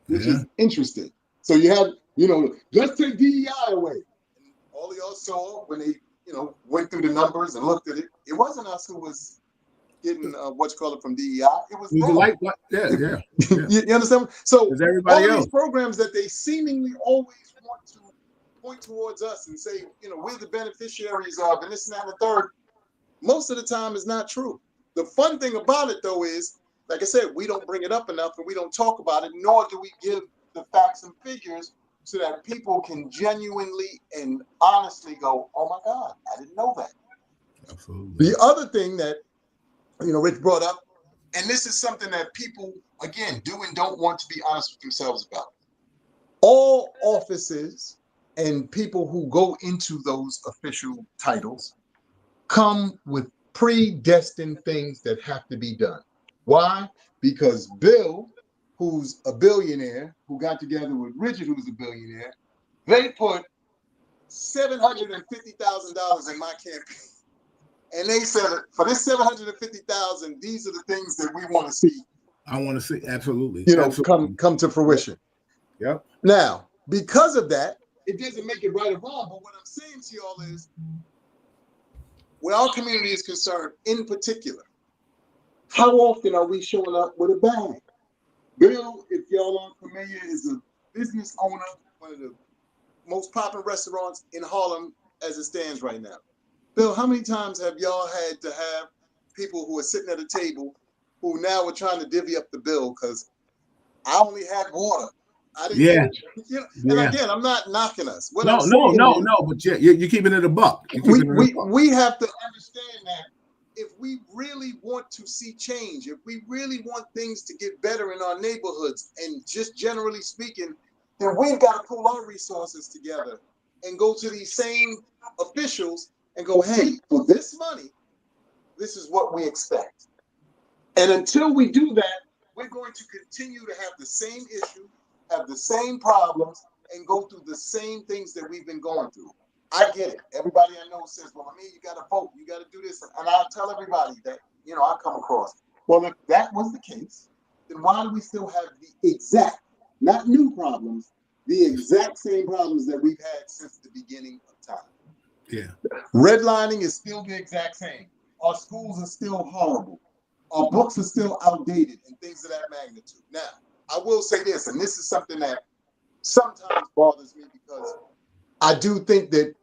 which Yeah. is interesting. So you have, let's take DEI away. And all of y'all saw when they, went through the numbers and looked at it, it wasn't us who was getting from DEI. It was It was them. a light, yeah. You understand? So It's everybody all of else. these programs that they seemingly always want to point towards us and say, we're the beneficiaries of, and this and that and the third, most of the time is not true. The fun thing about it, though, is, like I said, we don't bring it up enough and we don't talk about it, nor do we give the facts and figures so that people can genuinely and honestly go, oh my God, I didn't know that. Absolutely. The other thing that, Rich brought up, and this is something that people, again, do and don't want to be honest with themselves about. All offices and people who go into those official titles come with predestined things that have to be done. Why? Because Bill, who's a billionaire, who got together with Richard, who's a billionaire, they put $750,000 in my campaign. And they said, for this $750,000, these are the things that we want to see. I want to see, absolutely. Come to fruition. Yep. Now, because of that, it doesn't make it right or wrong. But what I'm saying to y'all is, where our community is concerned, in particular, how often are we showing up with a bag? Bill, if y'all aren't familiar, is a business owner, one of the most popular restaurants in Harlem as it stands right now. Bill, how many times have y'all had to have people who are sitting at a table who now are trying to divvy up the bill because I only had water? I didn't And again, I'm not knocking us. What I'm saying is, but you're keeping it a buck. We have to understand that if we really want to see change, if we really want things to get better in our neighborhoods, and just generally speaking, then we've got to pull our resources together and go to these same officials and go, hey, for this money, this is what we expect. And until we do that, we're going to continue to have the same issue, have the same problems, and go through the same things that we've been going through. I get it. Everybody I know says, well, I mean, you got to vote, you got to do this. And I tell everybody that, I come across. Well, if that was the case, then why do we still have the exact, not new problems, the exact same problems that we've had since the beginning of time? Yeah. Redlining is still the exact same. Our schools are still horrible. Our books are still outdated and things of that magnitude. Now, I will say this, and this is something that sometimes bothers me because I do think that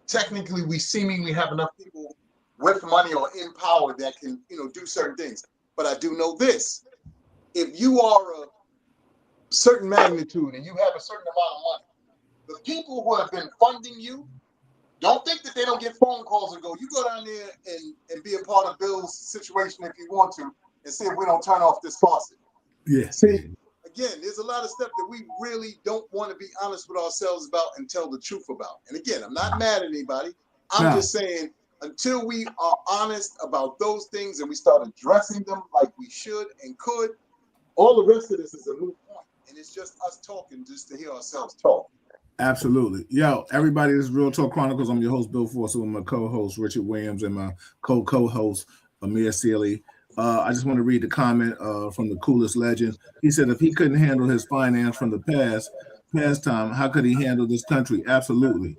technically we seemingly have enough people with money or in power that can, do certain things. But I do know this. If you are a certain magnitude and you have a certain amount of money, the people who have been funding you, don't think that they don't get phone calls and go, you go down there and be a part of Bill's situation if you want to, and see if we don't turn off this faucet. Yeah. See, again, there's a lot of stuff that we really don't want to be honest with ourselves about and tell the truth about. And again, I'm not mad at anybody. I'm just saying, until we are honest about those things and we start addressing them like we should and could, all the rest of this is a moot point. And it's just us talking just to hear ourselves talk. Absolutely. Yo, everybody, this is Real Talk Chronicles. I'm your host, Bill Forster, with my co-host, Richard Williams, and my co-host, Amir Sealy. I just want to read the comment from the coolest legend. He said, if he couldn't handle his finance from the past time, how could he handle this country? Absolutely.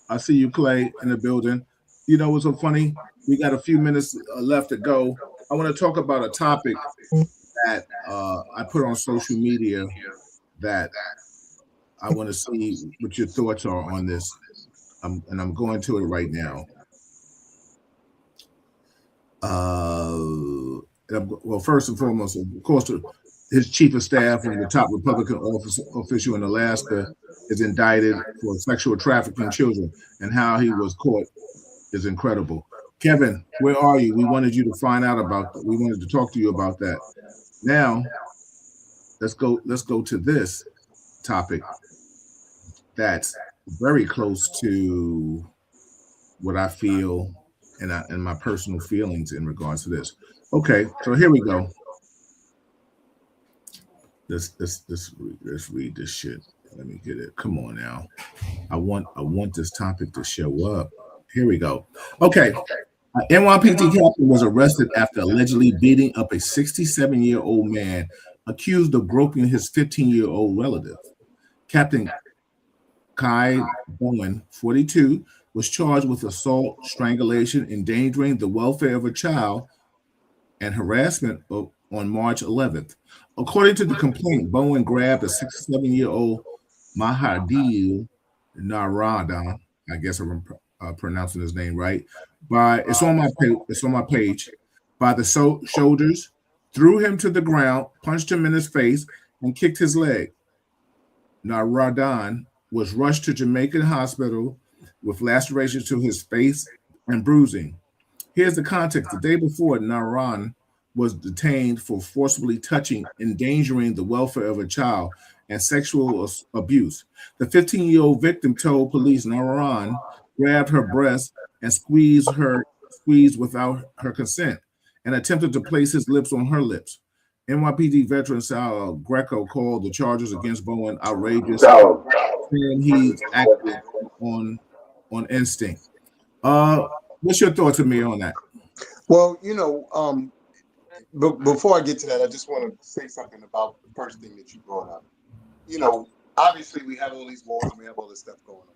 I see you, Clay, in the building. You know what's so funny? We got a few minutes left to go. I want to talk about a topic that I put on social media that I want to see what your thoughts are on this. And I'm going to it right now. Well, first and foremost, of course, his chief of staff and the top Republican official in Alaska is indicted for sexual trafficking children, and how he was caught is incredible. Kevin, where are you? We wanted you to find out about that. We wanted to talk to you about that. Now, let's go to this topic that very close to what I feel and my personal feelings in regards to this. Okay, so here we go. Let's read this shit. Let me get it. Come on now. I want this topic to show up. Here we go. Okay. NYPD captain was arrested after allegedly beating up a 67-year-old man accused of groping his 15-year-old relative. Captain Kai Bowen, 42, was charged with assault, strangulation, endangering the welfare of a child, and harassment on March 11th. According to the complaint, Bowen grabbed a 67-year-old Mahadil Naradan, I guess I'm pronouncing his name right, it's on my page, by the shoulders, threw him to the ground, punched him in his face, and kicked his leg. Naradan was rushed to Jamaican hospital with lacerations to his face and bruising. Here's the context. The day before, Naradan was detained for forcibly touching, endangering the welfare of a child, and sexual abuse. The 15-year-old victim told police Naradan grabbed her breast and squeezed without her consent and attempted to place his lips on her lips. NYPD veteran Sal Greco called the charges against Bowen outrageous, saying he acted on instinct. What's your thoughts, Amir, on that? Well, before I get to that, I just want to say something about the first thing that you brought up. Obviously we have all these wars and we have all this stuff going on.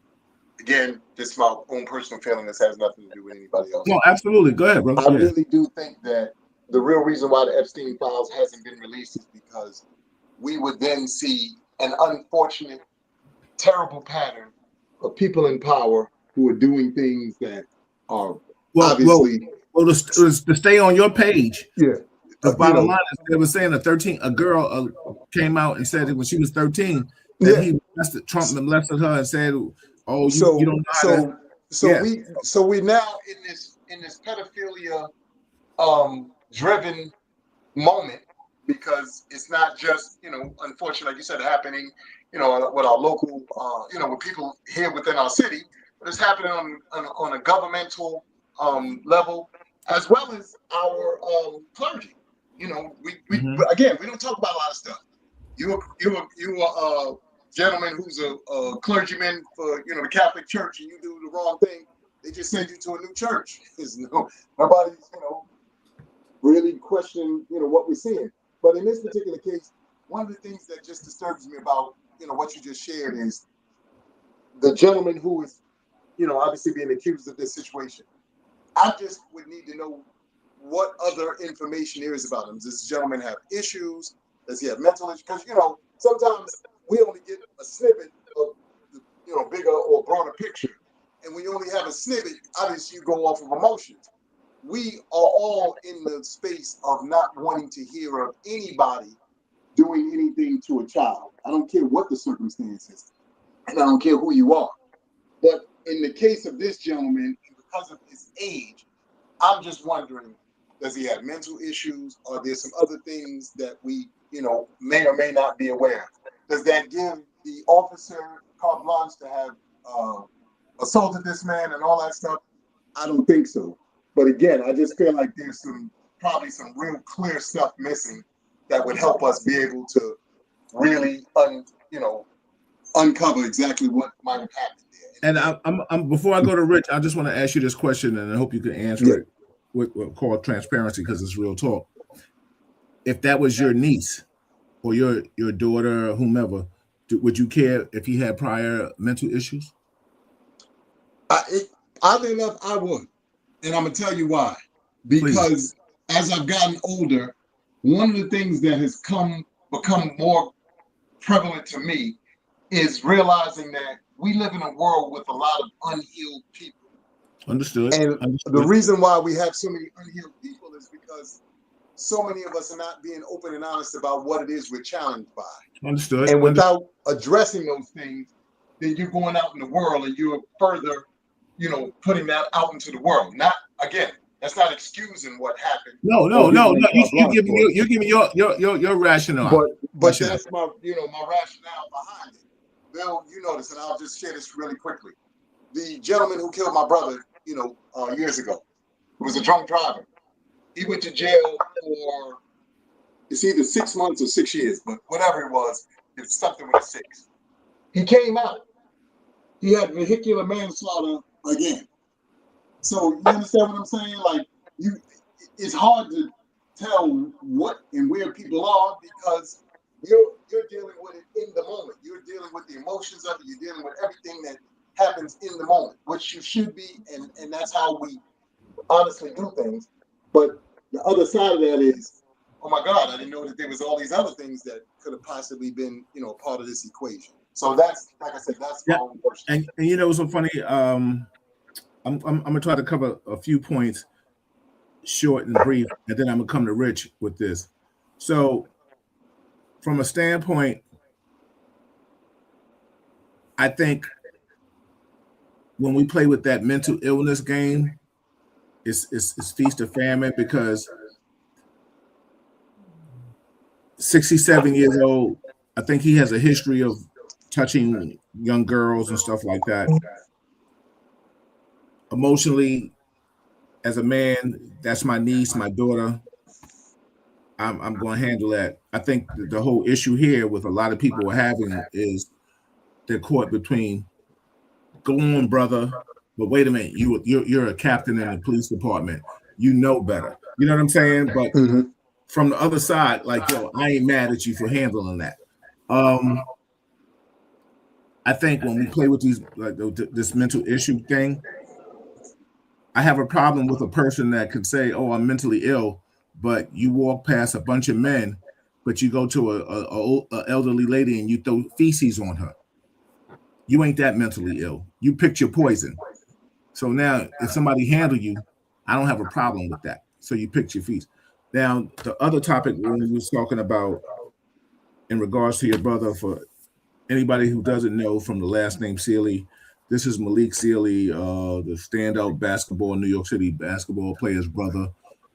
Again, just my own personal feeling. This has nothing to do with anybody else. No, absolutely. Go ahead, brother. I really do think that the real reason why the Epstein files hasn't been released is because we would then see an unfortunate, terrible pattern of people in power who are doing things that are obviously. Well, to stay on your page. Yeah. The bottom line is they were saying a girl came out and said that when she was 13 that Trump molested her and said, "Oh, you don't know." So we now in this pedophilia driven moment, because it's not just unfortunately, like you said, happening with our local with people here within our city, but it's happening on a governmental level as well as our clergy. We again, we don't talk about a lot of stuff. You are a gentleman who's a clergyman for the Catholic Church, and you do the wrong thing, they just send you to a new church. Nobody's really questioning what we're seeing. But in this particular case, one of the things that just disturbs me about what you just shared is the gentleman who is obviously being accused of this situation. I just would need to know what other information there is about him. Does this gentleman have issues? Does he have mental issues? Because sometimes we only get a snippet of the bigger or broader picture, and when you only have a snippet, obviously you go off of emotions. We are all in the space of not wanting to hear of anybody doing anything to a child. I don't care what the circumstances, and I don't care who you are. But in the case of this gentleman, because of his age, I'm just wondering, does he have mental issues? Are there some other things that we, may or may not be aware of? Does that give the officer carte blanche to have assaulted this man and all that stuff? I don't think so. But again, I just feel like there's probably some real clear stuff missing that would help us be able to really, uncover exactly what might have happened there. And I'm before I go to Rich, I just want to ask you this question, and I hope you can answer it with what's called transparency, because it's real talk. If that was your niece or your daughter or whomever, would you care if he had prior mental issues? Oddly enough, I would. And I'm going to tell you why. Because as I've gotten older, one of the things that has become more prevalent to me is realizing that we live in a world with a lot of unhealed people. Understood. And the reason why we have so many unhealed people is because so many of us are not being open and honest about what it is we're challenged by. Understood. And without addressing those things, then you're going out in the world and you're further, putting that out into the world. Not, again, that's not excusing what happened. No. You're giving your rationale. But that's my, my rationale behind it. Bill, you know this, and I'll just share this really quickly. The gentleman who killed my brother, years ago, who was a drunk driver. He went to jail for, it's either 6 months or 6 years, but whatever it was something with a 6. He came out. He had vehicular manslaughter again. So you understand what I'm saying? Like, it's hard to tell what and where people are because you're dealing with it in the moment. You're dealing with the emotions of it. You're dealing with everything that happens in the moment, which you should be, and that's how we honestly do things. But the other side of that is, oh my God, I didn't know that there was all these other things that could have possibly been, part of this equation. So that's, like I said, that's my own personal. And you know what's so funny? I'm gonna try to cover a few points, short and brief, and then I'm gonna come to Rich with this. So, from a standpoint, I think when we play with that mental illness game, it's feast or famine because 67 years old, I think he has a history of touching young girls and stuff like that. Emotionally, as a man, that's my niece, my daughter. I'm going to handle that. I think the whole issue here with a lot of people are having is they're caught between, go on, brother, but wait a minute, you're a captain in the police department. You know better. You know what I'm saying? But from the other side, like, yo, I ain't mad at you for handling that. I think when we play with these, like this mental issue thing, I have a problem with a person that could say, "Oh, I'm mentally ill," but you walk past a bunch of men, but you go to a elderly lady and you throw feces on her. You ain't that mentally ill. You picked your poison. So now, if somebody handle you, I don't have a problem with that. So you picked your feces. Now, the other topic when we was talking about in regards to your brother, for anybody who doesn't know from the last name Sealy, this is Malik Sealy, the standout basketball New York City basketball player's brother.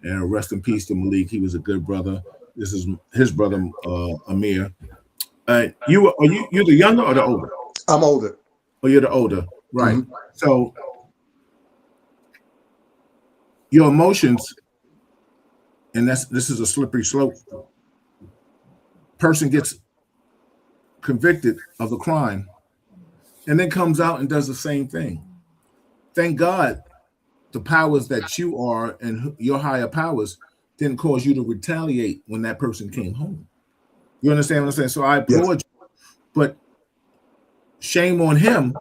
And rest in peace to Malik. He was a good brother. This is his brother, Amir. You're the younger or the older? I'm older. Oh, you're the older, right? Mm-hmm. So your emotions, and this is a slippery slope. Person gets convicted of a crime and then comes out and does the same thing. Thank God the powers that you are and your higher powers didn't cause you to retaliate when that person came home. You understand what I'm saying? So I applaud you, but shame on him.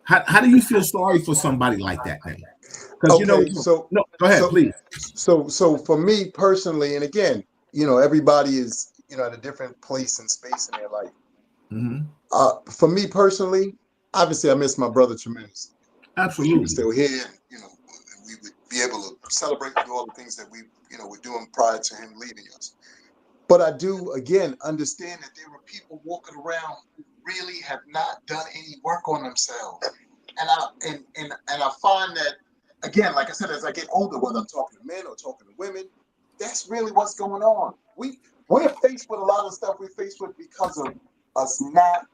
How do you feel sorry for somebody like that, man? Because no, go ahead, please. So for me personally, and again, everybody is at a different place and space in their life. Mm-hmm. For me personally, obviously, I miss my brother tremendously. Absolutely, he's still here. We would be able to celebrate and do all the things that we, were doing prior to him leaving us. But I do again understand that there were people walking around who really have not done any work on themselves, and I find that again, like I said, as I get older, whether I'm talking to men or talking to women, that's really what's going on. We're faced with a lot of stuff we're faced with because of us not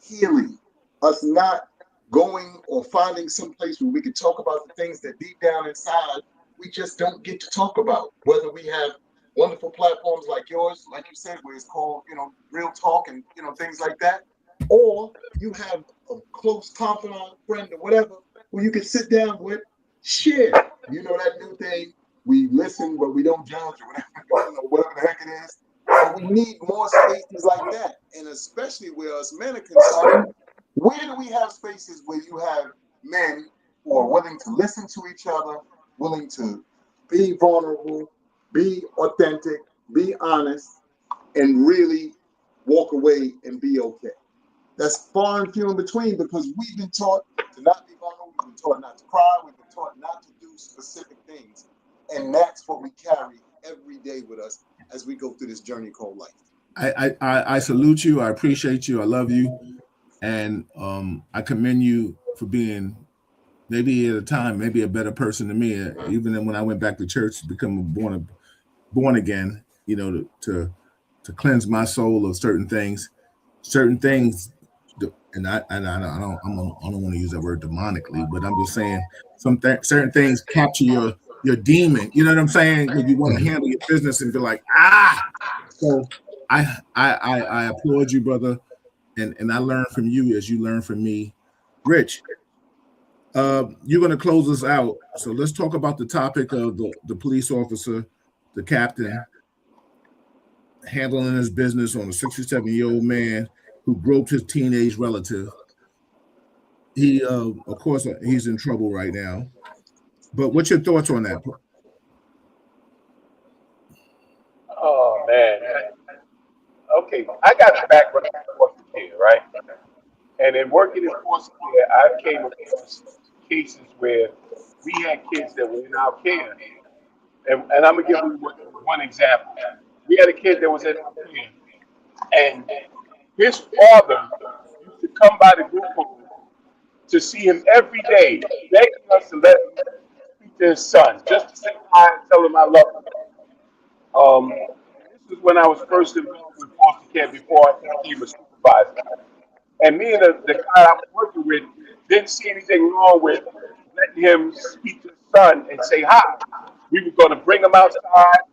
healing, us not going or finding some place where we can talk about the things that deep down inside we just don't get to talk about. Whether we have wonderful platforms like yours, like you said, where it's called, Real Talk and, things like that, or you have a close confidant friend or whatever, where you can sit down with, share, that new thing, we listen, but we don't judge or whatever the heck it is. But we need more spaces like that. And especially where us men are concerned, where do we have spaces where you have men who are willing to listen to each other, willing to be vulnerable, be authentic, be honest, and really walk away and be okay? That's far and few in between because we've been taught to not be vulnerable, we've been taught not to cry, we've been taught not to do specific things. And that's what we carry every day with us as we go through this journey called life. I salute you. I appreciate you. I love you. And I commend you for being maybe at a time, maybe a better person than me. Even when I went back to church to become born again, to cleanse my soul of certain things I don't want to use that word demonically, but I'm just saying certain things capture your demon. You know what I'm saying? When you want to handle your business and be like, ah. So I applaud you, brother, and I learn from you as you learn from me. Rich, you're going to close us out. So let's talk about the topic of the police officer, the captain, handling his business on a 67-year-old man who groped his teenage relative. He, of course, he's in trouble right now. But what's your thoughts on that? Oh man. Okay, I got a background in foster care, right? And in working in foster care, I came across cases where we had kids that were in our care. And I'm gonna give you one example. We had a kid that was in our care, and his father used to come by the group home to see him every day, begging us to let him speak to his son, just to say hi and tell him I love him. This is when I was first involved with foster care before I became a supervisor. And me and the guy I was working with didn't see anything wrong with letting him speak to his son and say hi. We were going to bring him outside.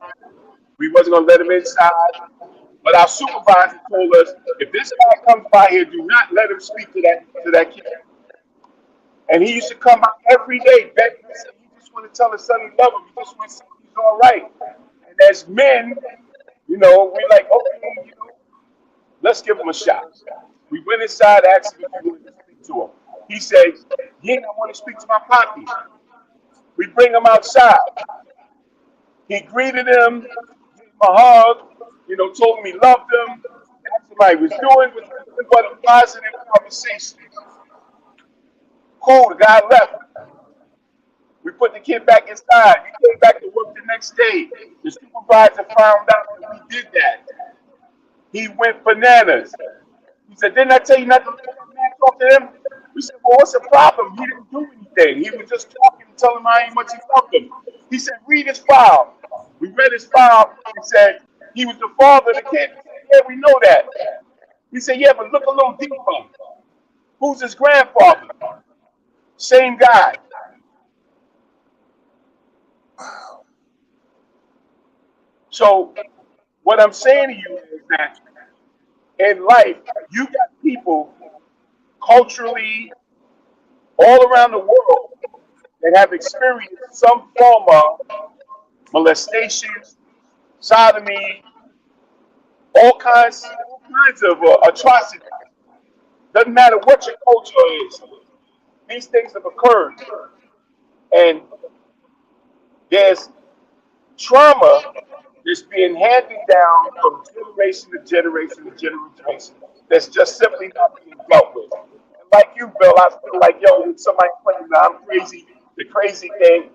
We wasn't going to let him inside. But our supervisor told us, if this guy comes by here, do not let him speak to that kid. And he used to come out every day, begging us. He just want to tell his son he love him. He just wants to say he's all right. And as men, we're like, okay, let's give him a shot. We went inside, asked him if he wanted to speak to him. He said, yeah, I want to speak to my poppy. We bring him outside. He greeted him, gave him a hug, told him he loved him, asked him how he was doing, with nothing but a positive conversation. Cool, the guy left. We put the kid back inside. He came back to work the next day. The supervisor found out that we did that. He went bananas. He said, didn't I tell you not to let that man talk to him? We said, well, what's the problem? He didn't do anything. He was just talking and telling him how much he loved him. He said, read his file. We read his file and said, he was the father of the kid. We said, yeah, we know that. He said, yeah, but look a little deeper. Who's his grandfather? Same guy. So what I'm saying to you is that in life, you got people culturally all around the world that have experienced some form of molestation, sodomy, all kinds of atrocities. Doesn't matter what your culture is. These things have occurred. And there's trauma that's being handed down from generation to generation to generation that's just simply not being dealt with. And like you, Bill, I feel like, when somebody claims that I'm crazy, the crazy thing,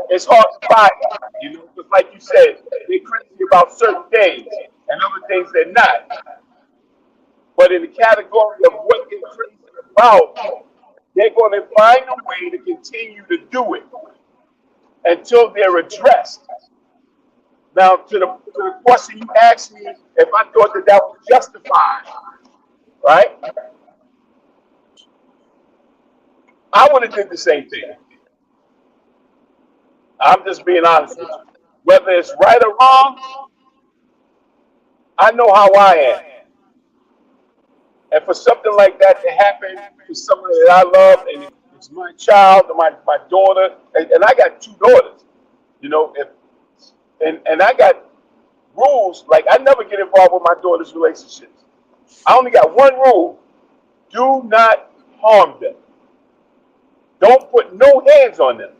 it's hard to buy it, because like you said, they're crazy about certain things and other things they're not. But in the category of what they're crazy about, they're going to find a way to continue to do it until they're addressed. Now, to the question you asked me, if I thought that was justified, right? I would have did the same thing. I'm just being honest with you. Whether it's right or wrong, I know how I am. And for something like that to happen to somebody that I love, and it's my child, my daughter, and I got 2 daughters, and I got rules, like I never get involved with my daughter's relationships. I only got one rule: do not harm them. Don't put no hands on them.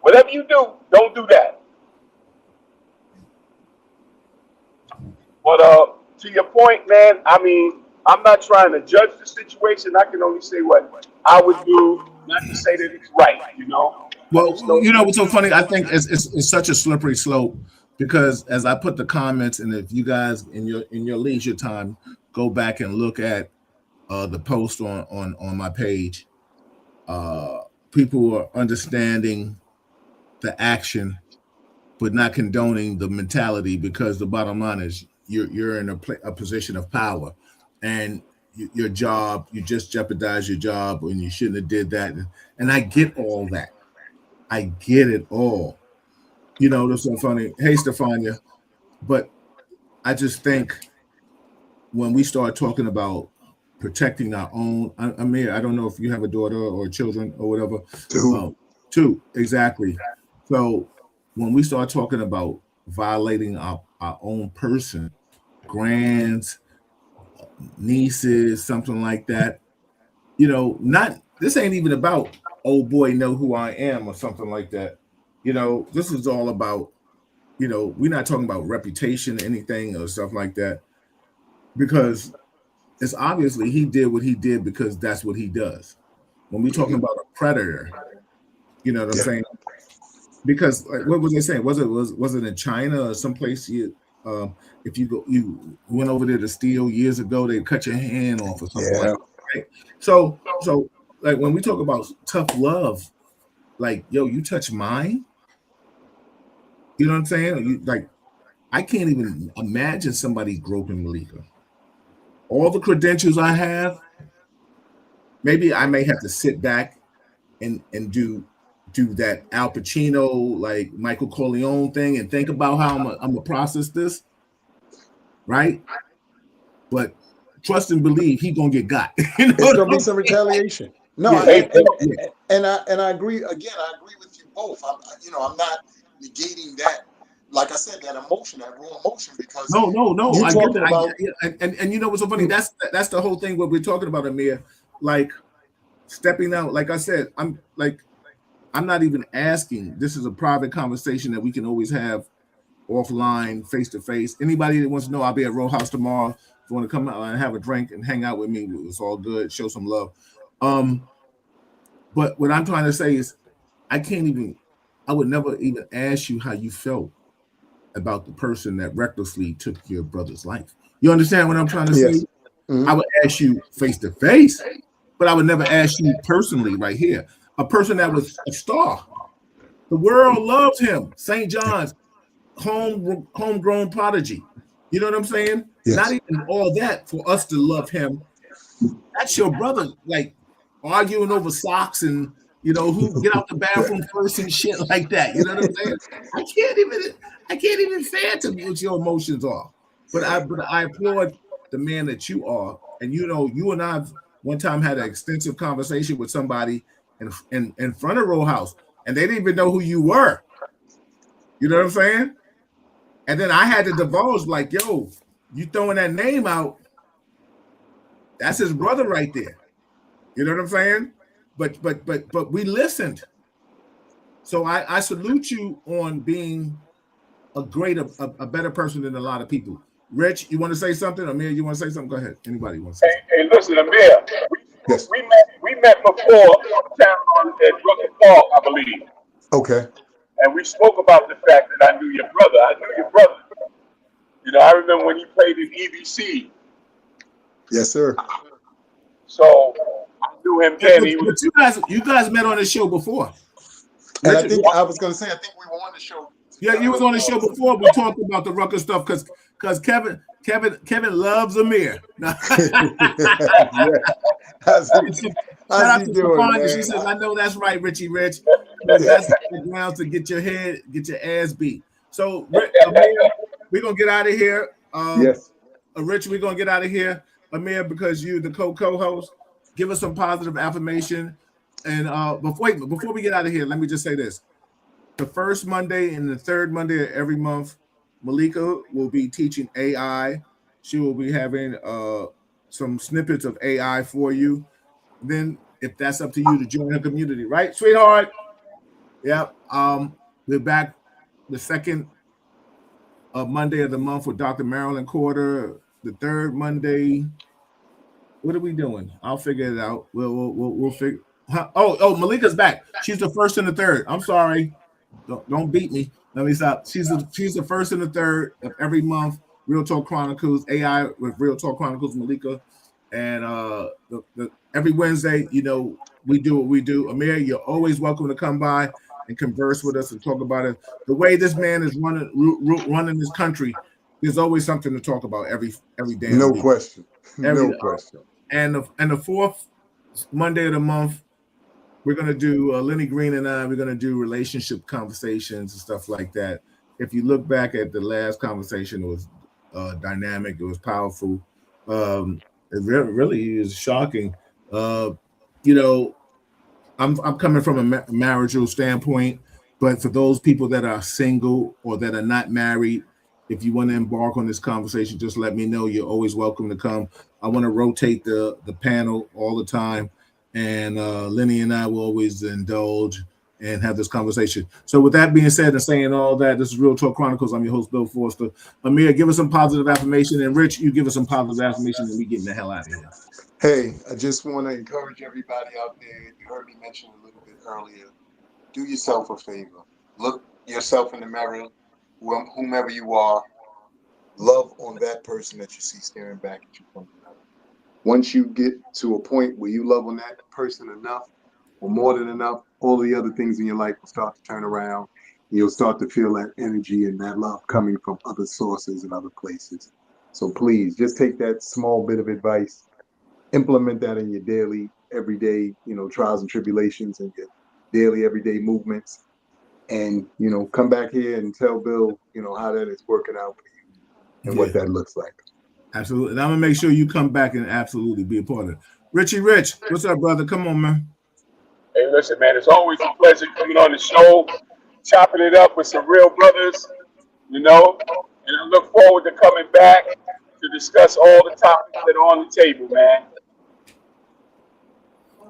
Whatever you do, don't do that. But to your point, man, I mean, I'm not trying to judge the situation. I can only say what I would do, not to say that it's right, Well, what's so funny? I think it's such a slippery slope, because as I put the comments, and if you guys in your leisure time go back and look at the post on my page, people are understanding the action, but not condoning the mentality, because the bottom line is you're in a position of power, and your job, you just jeopardize your job when you shouldn't have did that. And I get all that. I get it all. You know, that's so funny. Hey, Stefania, but I just think when we start talking about protecting our own, I mean, I don't know if you have a daughter or children or whatever. Two, exactly. So when we start talking about violating our own person, grands, nieces, something like that, you know, not this ain't even about oh boy, know who I am or something like that. You know, this is all about, you know, we're not talking about reputation, anything or stuff like that, because it's obviously he did what he did because that's what he does. When we're talking about a predator, you know what I'm saying? Because like, what was they saying? Was it in China or someplace you if you went over there to steal years ago, they cut your hand off or something like that, right? So like when we talk about tough love, like yo, you touch mine, you know what I'm saying? You, like I can't even imagine somebody groping Malika. All the credentials I have, maybe I may have to sit back and do that Al Pacino, like Michael Corleone thing and think about how I'm gonna process this, right? But trust and believe he gonna get got. You know, it's gonna be some retaliation. No, Yeah. and I agree. Again, I agree with you both. I'm not negating that. Like I said, that emotion, that raw emotion, because no. you're I talking get about, and you know what's so funny? That's the whole thing. What we're talking about, Amir, like stepping out. Like I said, I'm not even asking. This is a private conversation that we can always have offline, face to face. Anybody that wants to know, I'll be at Row House tomorrow. If you want to come out and have a drink and hang out with me, it's all good. Show some love. But what I'm trying to say is, I would never even ask you how you felt about the person that recklessly took your brother's life. You understand what I'm trying to say? Yes. Mm-hmm. I would ask you face to face, but I would never ask you personally right here. A person that was a star. The world loves him. St. John's, homegrown prodigy. You know what I'm saying? Yes. Not even all that for us to love him. That's your brother, like arguing over socks and you know who get out the bathroom first and shit like that. You know what I'm saying? I can't even fathom what your emotions are. But I applaud the man that you are. And you know, you and I one time had an extensive conversation with somebody in front of Row House, and they didn't even know who you were. You know what I'm saying? And then I had to divulge, like, yo, you throwing that name out, that's his brother right there. You know what I'm saying? But we listened. So I salute you on being a better person than a lot of people. Rich, you want to say something? Amir, you want to say something? Go ahead. Anybody want to say something? Hey, listen, Amir. We met before down at Rucker Park, I believe. Okay. And we spoke about the fact that I knew your brother. You know, I remember when he played in EBC. Yes, sir. So I knew him then. But you guys met on the show before. And Richard, I think I was going to say, I think we were on the show. Yeah, you was on the show before. We talked about the Rucker stuff because Kevin loves Amir. How's he doing, man? She says, "I know that's right, Richie Rich. That's the grounds to get your ass beat." So Amir, we're gonna get out of here. Yes, Rich, we're gonna get out of here, Amir, because you're the co-host. Give us some positive affirmation. And before we get out of here, let me just say this. The first Monday and the third Monday of every month, Malika will be teaching AI. She will be having some snippets of AI for you. Then, if that's up to you to join her community, right, sweetheart? Yeah. We're back the second Monday of the month with Dr. Marilyn Corder. The third Monday. What are we doing? I'll figure it out. We'll figure. Huh? Oh, Malika's back. She's the first and the third. I'm sorry. Don't beat me. Let me stop. She's the first and the third of every month. Real Talk Chronicles AI with Real Talk Chronicles Malika, and every Wednesday, you know, we do what we do. Amir, you're always welcome to come by and converse with us and talk about it. The way this man is running this country, there's always something to talk about every damn No week. question. Every No question. and the fourth Monday of the month, we're gonna do Lenny Green and I. We're gonna do relationship conversations and stuff like that. If you look back at the last conversation, it was dynamic. It was powerful. It really is shocking. You know, I'm coming from a marital standpoint, but for those people that are single or that are not married, if you want to embark on this conversation, just let me know. You're always welcome to come. I want to rotate the panel all the time, and Lenny and I will always indulge and have this conversation. So with that being said and saying all that, this is Real Talk Chronicles. I'm your host, Bill Forster. Amir, give us some positive affirmation, and Rich, you give us some positive affirmation, and we getting the hell out of here. Hey, I just want to encourage everybody out there. You heard me mention a little bit earlier. Do yourself a favor. Look yourself in the mirror, whomever you are. Love on that person that you see staring back at you from the mirror. Once you get to a point where you love on that person enough, or more than enough, all the other things in your life will start to turn around. You'll start to feel that energy and that love coming from other sources and other places. So please, just take that small bit of advice, implement that in your daily, everyday, trials and tribulations and your daily, everyday movements. And, come back here and tell Bill, how that is working out for you and what that looks like. Absolutely. And I'm going to make sure you come back and absolutely be a part of it. Richie Rich, what's up, brother? Come on, man. Hey, listen, man, it's always a pleasure coming on the show, chopping it up with some real brothers, and I look forward to coming back to discuss all the topics that are on the table, man.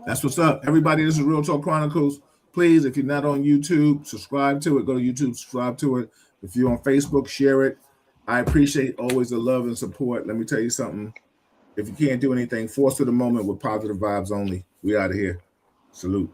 That's what's up. Everybody, this is Real Talk Chronicles. Please, if you're not on YouTube, subscribe to it. Go to YouTube, subscribe to it. If you're on Facebook, share it. I appreciate always the love and support. Let me tell you something. If you can't do anything, force to the moment with positive vibes only. We out of here. Salute.